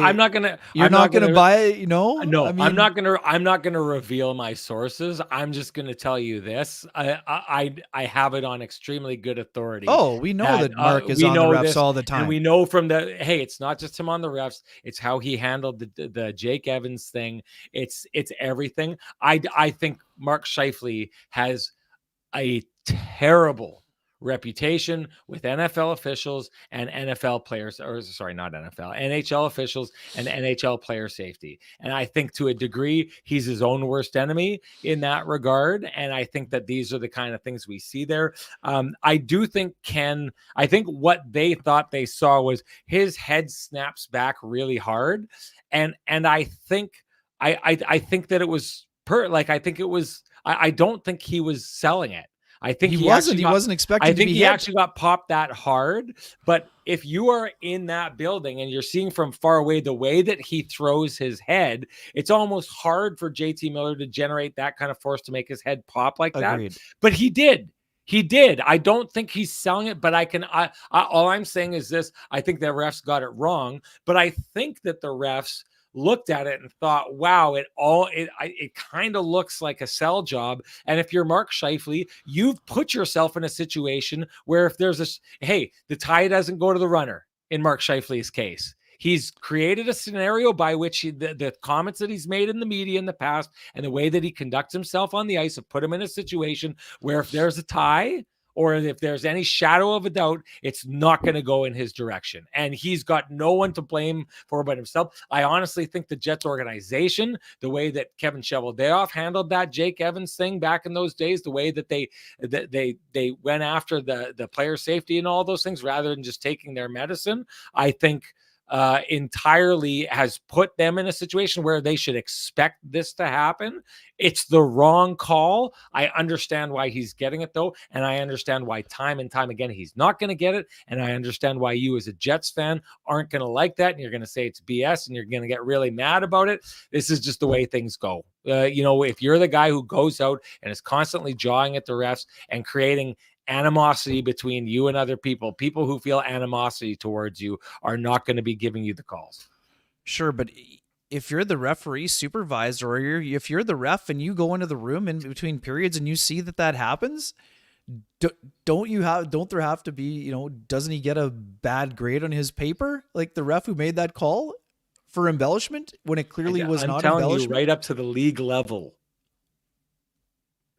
[SPEAKER 2] You're not gonna buy it,
[SPEAKER 1] No,
[SPEAKER 2] I mean,
[SPEAKER 1] I'm not gonna reveal my sources. I'm just gonna tell you this. I have it on extremely good authority
[SPEAKER 2] oh, we know
[SPEAKER 1] that
[SPEAKER 2] that Mark is
[SPEAKER 1] we
[SPEAKER 2] on the
[SPEAKER 1] know
[SPEAKER 2] refs
[SPEAKER 1] this,
[SPEAKER 2] all the
[SPEAKER 1] and we
[SPEAKER 2] time.
[SPEAKER 1] know from hey, it's not just him on the refs. It's how he handled the Jake Evans thing. It's everything. I think Mark Scheifele has a terrible reputation with NFL officials and NFL players, or sorry, not NFL, NHL officials and NHL player safety. And I think to a degree, he's his own worst enemy in that regard. And I think that these are the kind of things we see there. I do think I think what they thought they saw was his head snaps back really hard. And I think, I think that it was I think it was, I don't think he was selling it. I think
[SPEAKER 2] He
[SPEAKER 1] he
[SPEAKER 2] wasn't.
[SPEAKER 1] actually
[SPEAKER 2] He
[SPEAKER 1] got
[SPEAKER 2] wasn't expecting to be hit.
[SPEAKER 1] popped that hard. But if you are in that building and you're seeing from far away the way that he throws his head, it's almost hard for JT Miller to generate that kind of force to make his head pop like that.
[SPEAKER 2] Agreed.
[SPEAKER 1] But he did. He did. I don't think he's selling it, but all I'm saying is this. I think the refs got it wrong, but I think that the refs looked at it and thought, wow, it kind of looks like a sell job. And if you're Mark Scheifele, you've put yourself in a situation where if there's hey, the tie doesn't go to the runner in Mark Scheifele's case. He's created a scenario by which the comments that he's made in the media in the past and the way that he conducts himself on the ice have put him in a situation where if there's a tie, or if there's any shadow of a doubt, it's not going to go in his direction. And he's got no one to blame for but himself. I honestly think the Jets organization, the way that Kevin Cheveldayoff handled that Jake Evans thing back in those days, the way that they went after the player safety and all those things rather than just taking their medicine, I think entirely has put them in a situation where they should expect this to happen. It's the wrong call. I understand why he's getting it though, and I understand why time and time again he's not going to get it, and I understand why you as a Jets fan aren't going to like that, and you're going to say it's BS, and you're going to get really mad about it. This is just the way things go. If you're the guy who goes out and is constantly jawing at the refs and creating animosity between you and other people who feel animosity towards you are not going to be giving you the calls.
[SPEAKER 2] Sure, but if you're the referee supervisor, or if you're the ref and you go into the room in between periods and you see that happens, don't there have to be, doesn't he get a bad grade on his paper, like the ref who made that call for embellishment when it clearly was not embellishment?
[SPEAKER 1] I'm telling you, right up to the league level.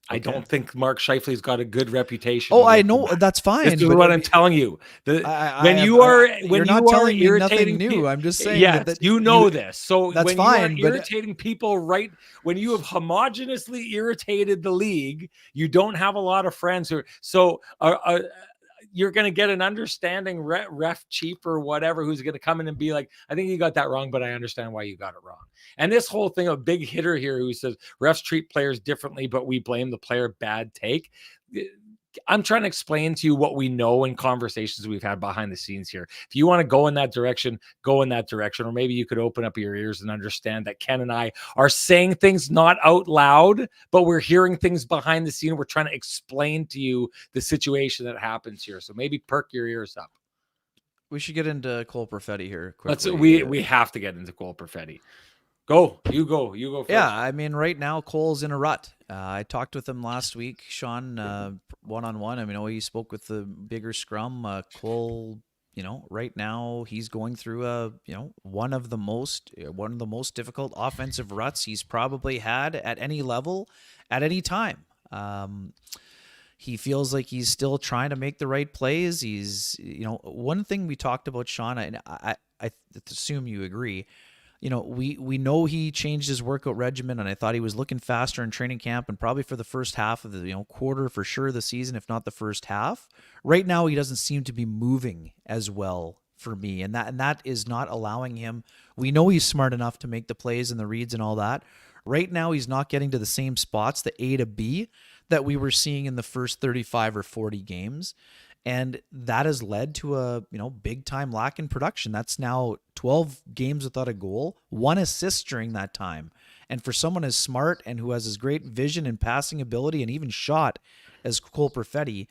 [SPEAKER 1] I don't think Mark Scheifele's got a good reputation.
[SPEAKER 2] Oh, I know, that's fine.
[SPEAKER 1] This is what I'm telling you. When you are irritating
[SPEAKER 2] new, I'm just saying
[SPEAKER 1] that you know this. So
[SPEAKER 2] that's
[SPEAKER 1] when
[SPEAKER 2] fine,
[SPEAKER 1] you are irritating people, right? When you have homogeneously irritated the league, you don't have a lot of friends who. So you're going to get an understanding ref chief or whatever who's going to come in and be like, I think you got that wrong, but I understand why you got it wrong. And this whole thing, a big hitter here who says refs treat players differently, but we blame the player, bad take. I'm trying to explain to you what we know in conversations we've had behind the scenes here. If you want to go in that direction, go in that direction. Or maybe you could open up your ears and understand that Ken and I are saying things not out loud, but we're hearing things behind the scene. We're trying to explain to you the situation that happens here. So maybe perk your ears up.
[SPEAKER 2] We should get into Cole Perfetti here quickly.
[SPEAKER 1] We have to get into Cole Perfetti. Go. You go first.
[SPEAKER 2] Yeah, I mean, right now, Cole's in a rut. I talked with him last week, Sean, one-on-one. I mean, he spoke with the bigger scrum. Cole, right now he's going through one of the most difficult offensive ruts he's probably had at any level, at any time. He feels like he's still trying to make the right plays. He's, one thing we talked about, Sean, and I assume you agree. We know he changed his workout regimen, and I thought he was looking faster in training camp, and probably for the first half of the quarter for sure the season, if not the first half. Right now, he doesn't seem to be moving as well for me, and that is not allowing him. We know he's smart enough to make the plays and the reads and all that. Right now, he's not getting to the same spots, the A to B, that we were seeing in the first 35 or 40 games. And that has led to a big time lack in production. That's now 12 games without a goal, 1 assist during that time. And for someone as smart and who has as great vision and passing ability and even shot as Cole Perfetti,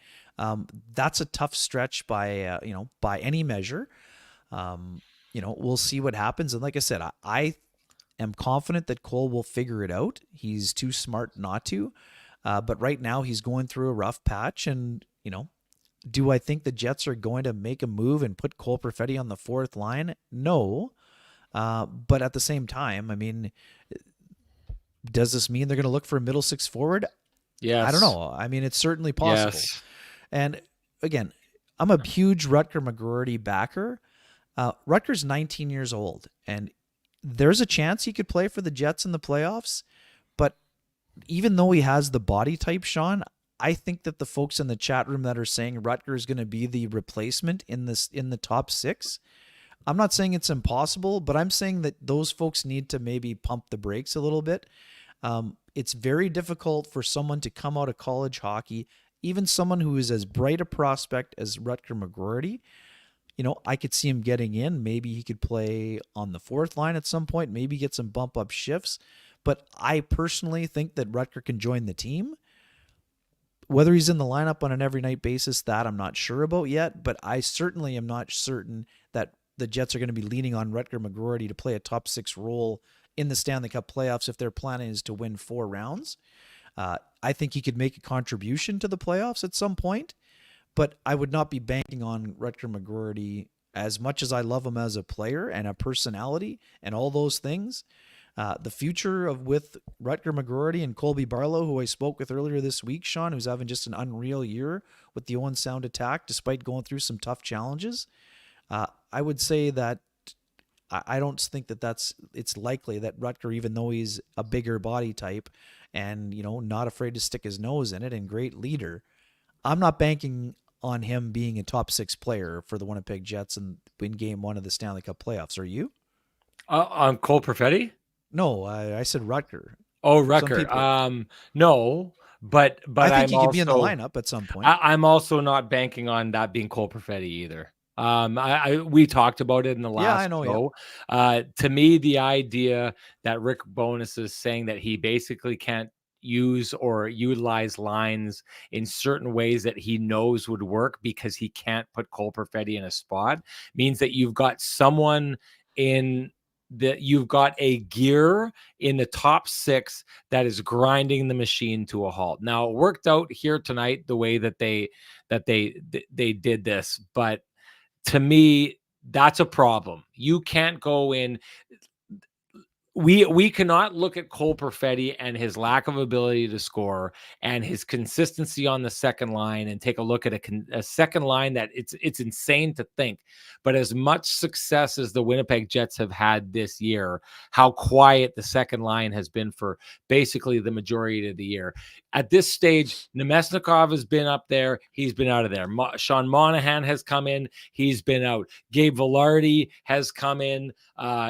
[SPEAKER 2] that's a tough stretch by any measure. We'll see what happens. And like I said, I am confident that Cole will figure it out. He's too smart not to. But right now he's going through a rough patch, and do I think the Jets are going to make a move and put Cole Perfetti on the fourth line? No. But at the same time, I mean, does this mean they're going to look for a middle six forward?
[SPEAKER 1] Yes.
[SPEAKER 2] I don't know. I mean, it's certainly possible.
[SPEAKER 1] Yes.
[SPEAKER 2] And again, I'm a huge Rutger McGroarty backer. Rutger's 19 years old, and there's a chance he could play for the Jets in the playoffs. But even though he has the body type, Sean, I think that the folks in the chat room that are saying Rutger is going to be the replacement in the top 6, I'm not saying it's impossible, but I'm saying that those folks need to maybe pump the brakes a little bit. It's very difficult for someone to come out of college hockey, even someone who is as bright a prospect as Rutger McGroarty. I could see him getting in. Maybe he could play on the fourth line at some point, maybe get some bump up shifts. But I personally think that Rutger can join the team. Whether he's in the lineup on an every night basis, that I'm not sure about yet, but I certainly am not certain that the Jets are going to be leaning on Rutger McGroarty to play a top 6 role in the Stanley Cup playoffs if their plan is to win 4 rounds. I think he could make a contribution to the playoffs at some point, but I would not be banking on Rutger McGroarty as much as I love him as a player and a personality and all those things. The future with Rutger McGroarty and Colby Barlow, who I spoke with earlier this week, Sean, who's having just an unreal year with the Owen Sound attack, despite going through some tough challenges. I would say that I don't think that it's likely that Rutger, even though he's a bigger body type and, not afraid to stick his nose in it and great leader, I'm not banking on him being a top 6 player for the Winnipeg Jets in game 1 of the Stanley Cup playoffs. Are you?
[SPEAKER 1] On Cole Perfetti?
[SPEAKER 2] No, I said Rutger.
[SPEAKER 1] Oh, Rutger. No, but
[SPEAKER 2] I think
[SPEAKER 1] I'm
[SPEAKER 2] he could be in the lineup at some point.
[SPEAKER 1] I'm also not banking on that being Cole Perfetti either. We talked about it in the last show. Yeah. To me, the idea that Rick Bowness is saying that he basically can't use or utilize lines in certain ways that he knows would work because he can't put Cole Perfetti in a spot means that you've got someone you've got a gear in the top 6 that is grinding the machine to a halt. Now, it worked out here tonight the way that they did this, but to me, that's a problem. You can't go in. We cannot look at Cole Perfetti and his lack of ability to score and his consistency on the second line and take a look at a second line that it's insane to think. But as much success as the Winnipeg Jets have had this year, how quiet the second line has been for basically the majority of the year. At this stage, Nemesnikov has been up there. He's been out of there. Sean Monahan has come in. He's been out. Gabe Vilardi has come in.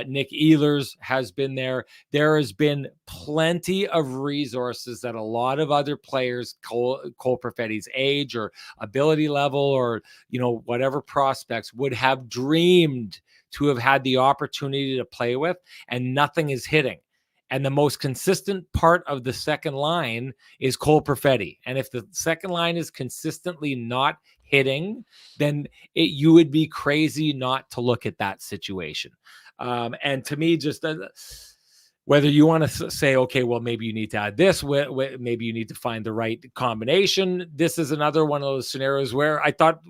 [SPEAKER 1] Nick Ehlers has been there. There has been plenty of resources that a lot of other players, Cole Perfetti's age or ability level or, whatever prospects would have dreamed to have had the opportunity to play with, and nothing is hitting. And the most consistent part of the second line is Cole Perfetti. And if the second line is consistently not hitting, then you would be crazy not to look at that situation. And to me, just whether you want to say, okay, well, maybe you need to add this, maybe you need to find the right combination. This is another one of those scenarios where I thought,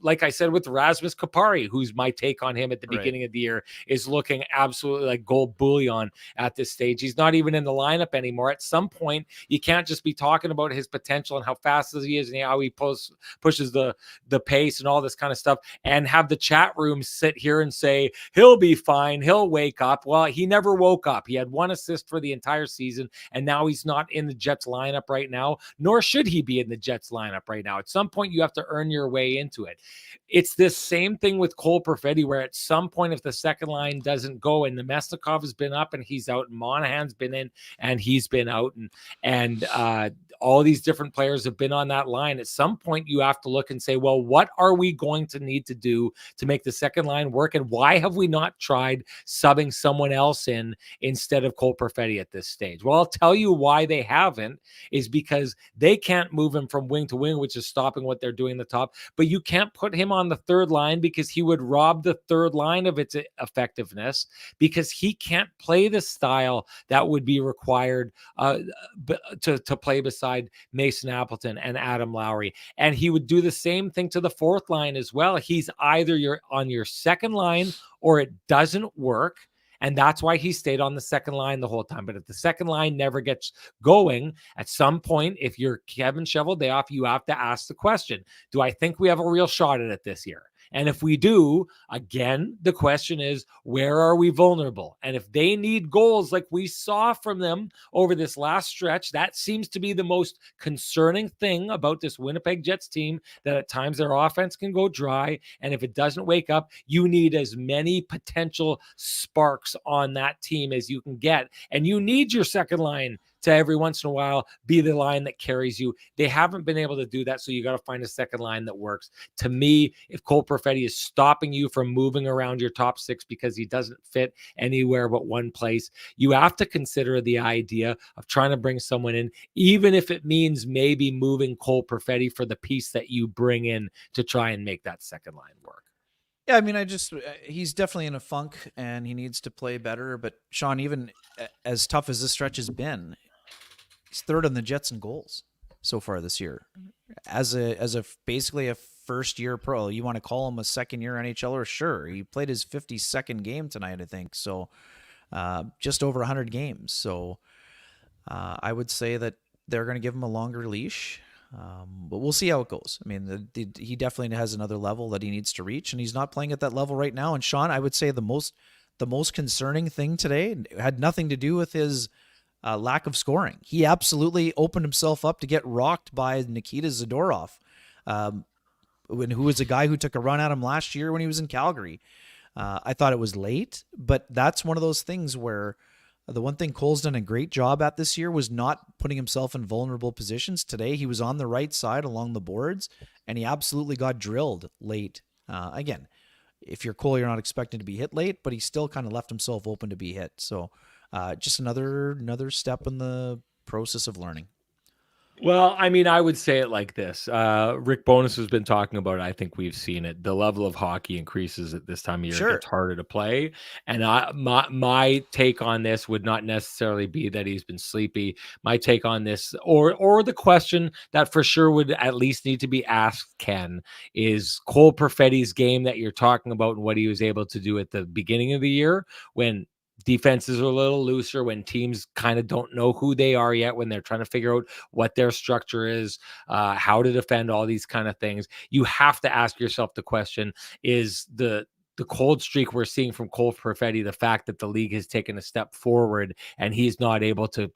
[SPEAKER 1] like I said, with Rasmus Kapari, who's my take on him at the beginning of the year, is looking absolutely like gold bullion at this stage. He's not even in the lineup anymore. At some point, you can't just be talking about his potential and how fast he is and how he pushes the pace and all this kind of stuff, and have the chat room sit here and say, he'll be fine, he'll wake up. Well, he never woke up. He had one assist for the entire season, and now he's not in the Jets lineup right now, nor should he be in the Jets lineup right now. At some point, you have to earn your way into it. It's this same thing with Cole Perfetti, where at some point, if the second line doesn't go, and Nemesnikov has been up and he's out, and Monahan's been in and he's been out, and all these different players have been on that line, at some point you have to look and say, well, what are we going to need to do to make the second line work? And why have we not tried subbing someone else in instead of Cole Perfetti at this stage? Well, I'll tell you why they haven't, is because they can't move him from wing to wing, which is stopping what they're doing in the top. But you can't put him on the third line because he would rob the third line of its effectiveness, because he can't play the style that would be required to play beside Mason Appleton and Adam Lowry. And he would do the same thing to the fourth line as well. He's either on your second line or it doesn't work. And that's why he stayed on the second line the whole time. But if the second line never gets going, at some point, if you're Kevin Cheveldayoff, you have to ask the question, do I think we have a real shot at it this year? And if we do, again, the question is, where are we vulnerable? And if they need goals like we saw from them over this last stretch, that seems to be the most concerning thing about this Winnipeg Jets team, that at times their offense can go dry. And if it doesn't wake up, you need as many potential sparks on that team as you can get. And you need your second line to every once in a while be the line that carries you. They haven't been able to do that, so you got to find a second line that works. To me, if Cole Perfetti is stopping you from moving around your top six because he doesn't fit anywhere but one place, you have to consider the idea of trying to bring someone in, even if it means maybe moving Cole Perfetti for the piece that you bring in to try and make that second line work.
[SPEAKER 2] Yeah, I mean, he's definitely in a funk and he needs to play better. But Sean, even as tough as this stretch has been, he's third on the Jets in goals so far this year. As a basically a first year pro, you want to call him a second year NHLer? Sure. He played his 52nd game tonight, I think. So just over 100 games. So I would say that they're going to give him a longer leash. But we'll see how it goes. I mean, he definitely has another level that he needs to reach, and he's not playing at that level right now. And Sean, I would say the most concerning thing today had nothing to do with his lack of scoring. He absolutely opened himself up to get rocked by Nikita Zadorov, who was a guy who took a run at him last year when he was in Calgary. I thought it was late, but that's one of those things where the one thing Cole's done a great job at this year was not putting himself in vulnerable positions. Today, he was on the right side along the boards, and he absolutely got drilled late. Again, if you're Cole, you're not expecting to be hit late, but he still kind of left himself open to be hit. So just another step in the process of learning.
[SPEAKER 1] Well, I mean, I would say it like this. Rick Bowness has been talking about it. I think we've seen it. The level of hockey increases at this time of year.
[SPEAKER 2] Sure.
[SPEAKER 1] It gets harder to play. And my take on this would not necessarily be that he's been sleepy. My take on this, or the question that for sure would at least need to be asked, Ken, is Cole Perfetti's game that you're talking about and what he was able to do at the beginning of the year when defenses are a little looser, when teams kind of don't know who they are yet, when they're trying to figure out what their structure is, how to defend, all these kind of things. You have to ask yourself the question, is the cold streak we're seeing from Cole Perfetti the fact that the league has taken a step forward and he's not able to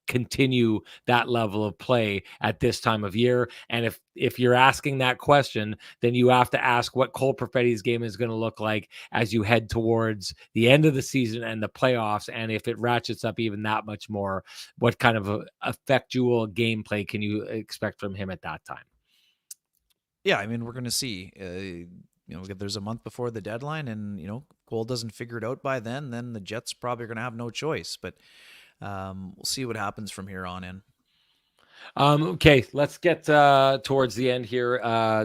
[SPEAKER 1] continue that level of play at this time of year? And if you're asking that question, then you have to ask what Cole Perfetti's game is going to look like as you head towards the end of the season and the playoffs. And if it ratchets up even that much more, what kind of effectual gameplay can you expect from him at that time?
[SPEAKER 2] Yeah, I mean, we're going to see. There's a month before the deadline, and Cole doesn't figure it out by then the Jets probably are going to have no choice. But we'll see what happens from here on in.
[SPEAKER 1] Okay, let's get towards the end here.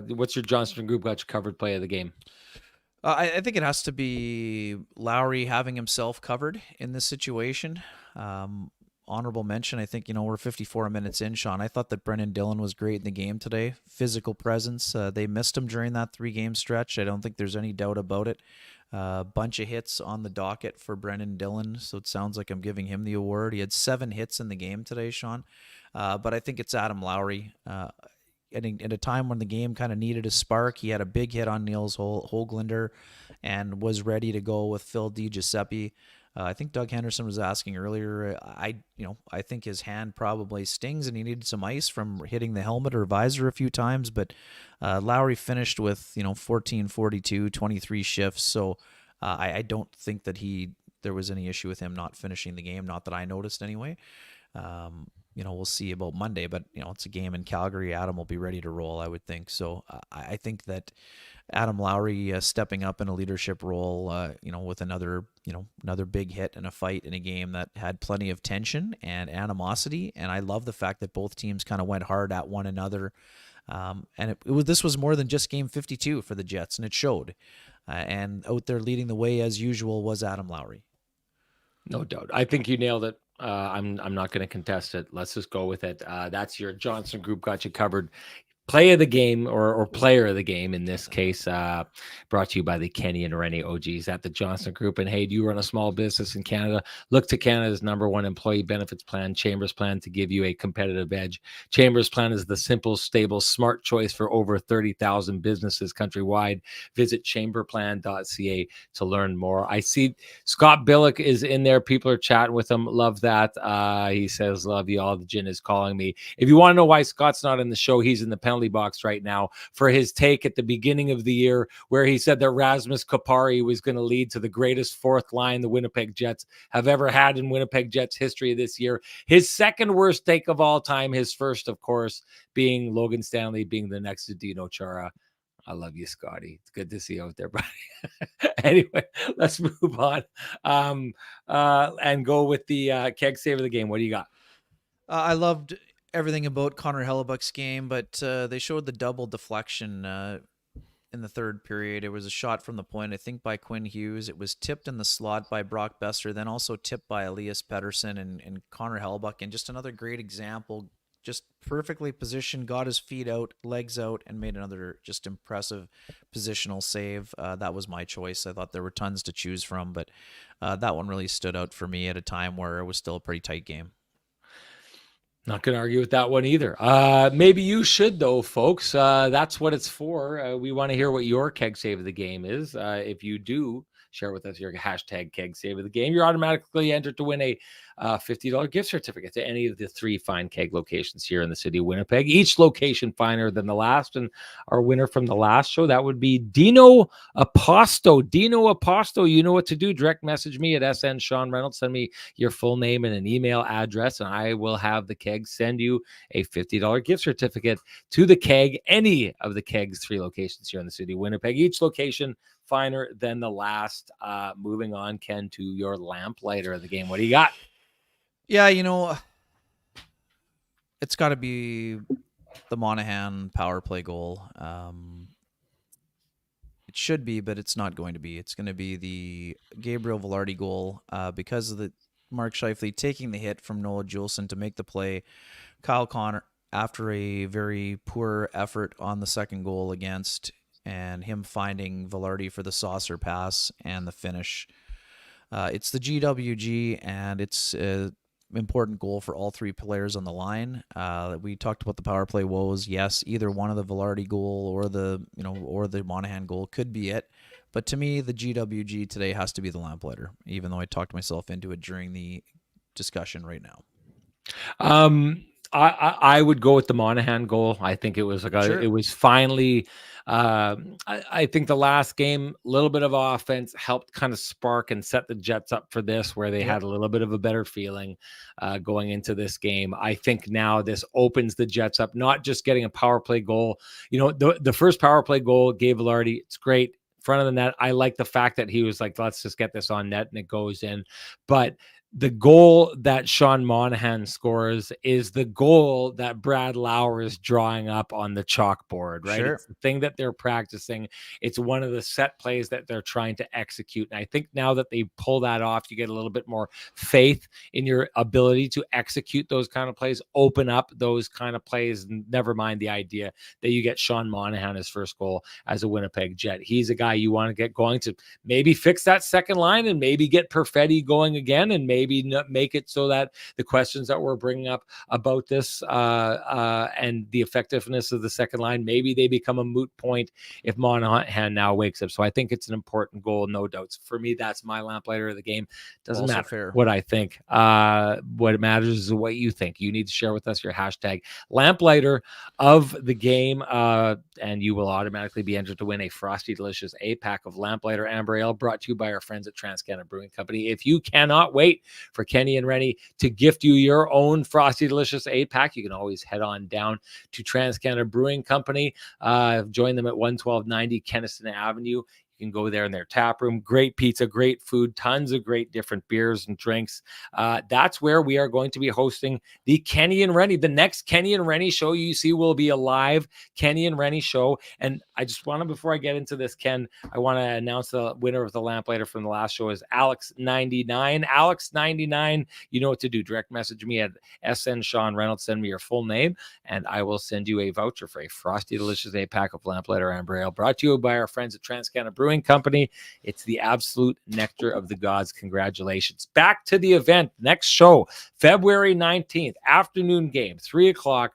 [SPEAKER 1] What's your Johnston Group got you covered play of the game?
[SPEAKER 2] I think it has to be Lowry having himself covered in this situation. Um, Honorable mention, I think, we're 54 minutes in, Sean. I thought that Brendan Dillon was great in the game today. Physical presence. They missed him during that 3-game stretch. I don't think there's any doubt about it. Bunch of hits on the docket for Brendan Dillon, so it sounds like I'm giving him the award. He had 7 hits in the game today, Sean. But I think it's Adam Lowry. At a time when the game kind of needed a spark, he had a big hit on Niels Höglander and was ready to go with Phil DiGiuseppe. I think Doug Henderson was asking earlier. I think his hand probably stings, and he needed some ice from hitting the helmet or visor a few times. But Lowry finished with 14, 42, 23 shifts. So I don't think that there was any issue with him not finishing the game. Not that I noticed anyway. We'll see about Monday, but it's a game in Calgary. Adam will be ready to roll, I would think. So I think that Adam Lowry stepping up in a leadership role, with another big hit in a fight in a game that had plenty of tension and animosity. And I love the fact that both teams kind of went hard at one another. And this was more than just game 52 for the Jets, and it showed. And out there leading the way as usual was Adam Lowry.
[SPEAKER 1] No doubt. I think you nailed it. I'm not going to contest it. Let's just go with it. That's your Johnson Group got you covered. Play of the game or player of the game in this case, brought to you by the Kenny and Renny OGs at the Johnson Group. And hey, do you run a small business in Canada? Look to Canada's #1 employee benefits plan, Chambers Plan, to give you a competitive edge. Chambers Plan is the simple, stable, smart choice for over 30,000 businesses countrywide. Visit chamberplan.ca to learn more. I see Scott Billick is in there. People are chatting with him. Love that. He says, love you all. The gin is calling me. If you want to know why Scott's not in the show, he's in the penalty box right now for his take at the beginning of the year where he said that Rasmus Kupari was going to lead to the greatest fourth line the Winnipeg Jets have ever had in Winnipeg Jets history this year. His second worst take of all time, his first, of course, being Logan Stanley being the next to Dino Chara. I love you, Scotty. It's good to see you out there, buddy. Anyway, let's move on and go with the keg save of the game. What do you got?
[SPEAKER 2] I loved everything about Connor Hellebuck's game, but they showed the double deflection in the third period. It was a shot from the point, I think, by Quinn Hughes. It was tipped in the slot by Brock Besser, then also tipped by Elias Pettersson and Connor Hellebuck. And just another great example, just perfectly positioned, got his feet out, legs out, and made another just impressive positional save. That was my choice. I thought there were tons to choose from, but that one really stood out for me at a time where it was still a pretty tight game.
[SPEAKER 1] Not going to argue with that one either. Maybe you should, though, folks. That's what it's for. We want to hear what your keg save of the game is. If you do, share with us your hashtag keg save of the game. You're automatically entered to win a $50 gift certificate to any of the 3 fine keg locations here in the city of Winnipeg. Each location finer than the last. And our winner from the last show, that would be Dino Aposto. Dino Aposto, you know what to do. Direct message me at SN Sean Reynolds. Send me your full name and an email address, and I will have the keg send you a $50 gift certificate to the keg, any of the keg's 3 locations here in the city of Winnipeg. Each location finer than the last. Moving on, Ken, to your lamplighter of the game. What do you got?
[SPEAKER 2] Yeah, it's got to be the Monahan power play goal. It should be, but it's not going to be. It's going to be the Gabriel Velarde goal because of the Mark Scheifele taking the hit from Noah Juleson to make the play. Kyle Connor, after a very poor effort on the second goal against, and him finding Velarde for the saucer pass and the finish. It's the GWG, and it's an important goal for all 3 players on the line. We talked about the power play woes. Yes, either one of the Velarde goal or the Monahan goal could be it. But to me, the GWG today has to be the lamplighter, even though I talked myself into it during the discussion right now.
[SPEAKER 1] I would go with the Monahan goal. I think it was it was finally. I think the last game, a little bit of offense helped kind of spark and set the Jets up for this, where they had a little bit of a better feeling going into this game. I think now this opens the Jets up, not just getting a power play goal. The first power play goal gave Velarde. It's great. Front of the net. I like the fact that he was like, let's just get this on net, and it goes in. But the goal that Sean Monahan scores is the goal that Brad Lauer is drawing up on the chalkboard, right?
[SPEAKER 2] Sure.
[SPEAKER 1] It's the thing that they're practicing. It's one of the set plays that they're trying to execute. And I think now that they pull that off, you get a little bit more faith in your ability to execute those kind of plays, open up those kind of plays, and never mind the idea that you get Sean Monahan his first goal as a Winnipeg Jet. He's a guy you want to get going to maybe fix that second line and maybe get Perfetti going again, and maybe make it so that the questions that we're bringing up about this and the effectiveness of the second line, maybe they become a moot point if Monahan now wakes up. So I think it's an important goal, no doubts. For me, that's my lamplighter of the game. Doesn't
[SPEAKER 2] Also
[SPEAKER 1] matter
[SPEAKER 2] fair.
[SPEAKER 1] what I think. What matters is what you think. You need to share with us your hashtag lamplighter of the game, and you will automatically be entered to win a Frosty Delicious 8-pack of Lamplighter Amber Ale, brought to you by our friends at TransCanada Brewing Company. If you cannot wait for Kenny and Renny to gift you your own Frosty Delicious 8-pack, you can always head on down to TransCanada Brewing Company. Join them at 11290 Kenniston Avenue. You can go there in their tap room. Great pizza, great food, tons of great different beers and drinks. That's where we are going to be hosting the Kenny and Renny. The next Kenny and Renny show you see will be a live Kenny and Renny show. And I just want to, before I get into this, Ken, I want to announce the winner of the lamplighter from the last show is Alex99. Alex99, you know what to do. Direct message me at SN Sean Reynolds. Send me your full name, and I will send you a voucher for a Frosty Delicious 8-pack of Lamplighter Amber Ale, brought to you by our friends at TransCanada Brewing Company. It's the absolute nectar of the gods. Congratulations. Back to the event. Next show, February 19th, afternoon game, 3:00.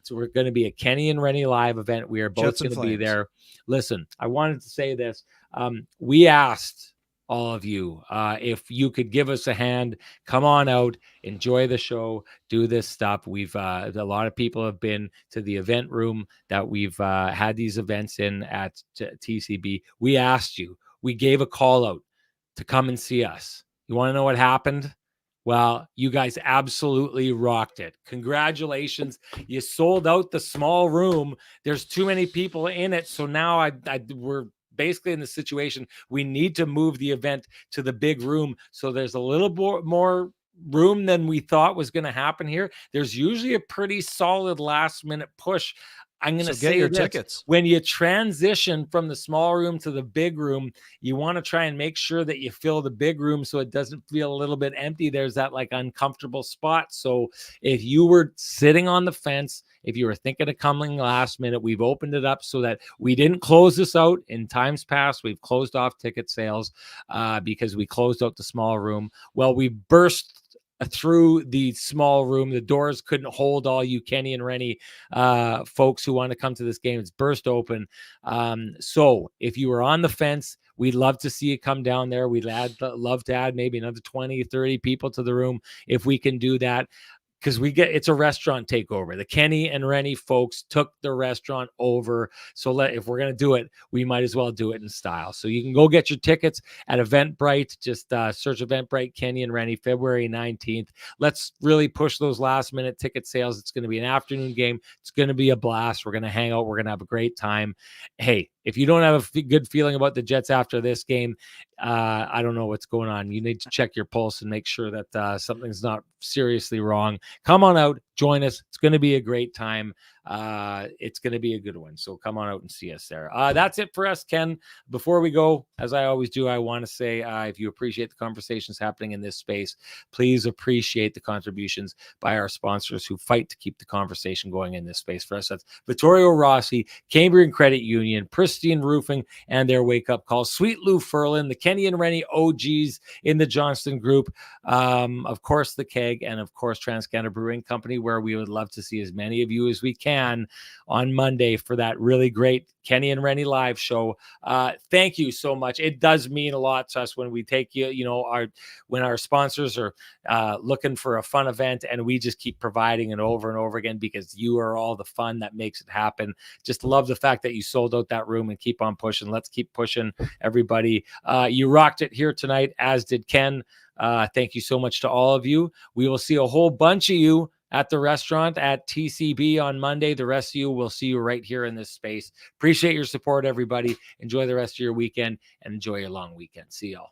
[SPEAKER 1] So we're going to be a Kenny and Renny live event. We are both going to be there. Listen, I wanted to say this. We asked all of you if you could give us a hand, come on out, enjoy the show, do this stuff. We've a lot of people have been to the event room that we've had these events in at TCB. We asked you, we gave a call out to come and see us. You want to know what happened? Well, you guys absolutely rocked it. Congratulations. You sold out the small room. There's too many people in it. So now we're basically in the situation we need to move the event to the big room. So there's a little more room than we thought was going to happen here. There's usually a pretty solid last minute push. I'm going to say
[SPEAKER 2] your
[SPEAKER 1] this.
[SPEAKER 2] tickets.
[SPEAKER 1] When you transition from the small room to the big room, you want to try and make sure that you fill the big room so it doesn't feel a little bit empty. There's that like uncomfortable spot. So if you were sitting on the fence, if you were thinking of coming last minute, we've opened it up so that we didn't close this out in times past. We've closed off ticket sales because we closed out the small room. Well, we burst through the small room. The doors couldn't hold all you Kenny and Renny folks who want to come to this game. It's burst open. So if you were on the fence, we'd love to see you come down there. We'd love to add maybe another 20, 30 people to the room if we can do that. Because it's a restaurant takeover. The Kenny and Renny folks took the restaurant over. So if we're going to do it, we might as well do it in style. So you can go get your tickets at Eventbrite. Just search Eventbrite, Kenny and Renny, February 19th. Let's really push those last minute ticket sales. It's going to be an afternoon game. It's going to be a blast. We're going to hang out. We're going to have a great time. Hey, if you don't have a good feeling about the Jets after this game, I don't know what's going on. You need to check your pulse and make sure that something's not seriously wrong. Come on out, join us. It's going to be a great time. It's going to be a good one. So come on out and see us there. That's it for us, Ken. Before we go, as I always do, I want to say if you appreciate the conversations happening in this space, please appreciate the contributions by our sponsors who fight to keep the conversation going in this space for us. That's Vittorio Rossi, Cambrian Credit Union, Pristine Roofing, and their wake-up call, Sweet Lou Furlan, the Kenny and Renny OGs in the Johnston Group, of course, the Keg, and of course, TransCanada Brewing Company, where we would love to see as many of you as we can on Monday for that really great Kenny and Renny live show. Thank you so much. It does mean a lot to us when we take you, when our sponsors are looking for a fun event and we just keep providing it over and over again because you are all the fun that makes it happen. Just love the fact that you sold out that room and keep on pushing. Let's keep pushing, everybody. You rocked it here tonight, as did Ken. Thank you so much to all of you. We will see a whole bunch of you at the restaurant at TCB on Monday. The rest of you, will see you right here in this space. Appreciate your support, everybody. Enjoy the rest of your weekend and enjoy your long weekend. See y'all.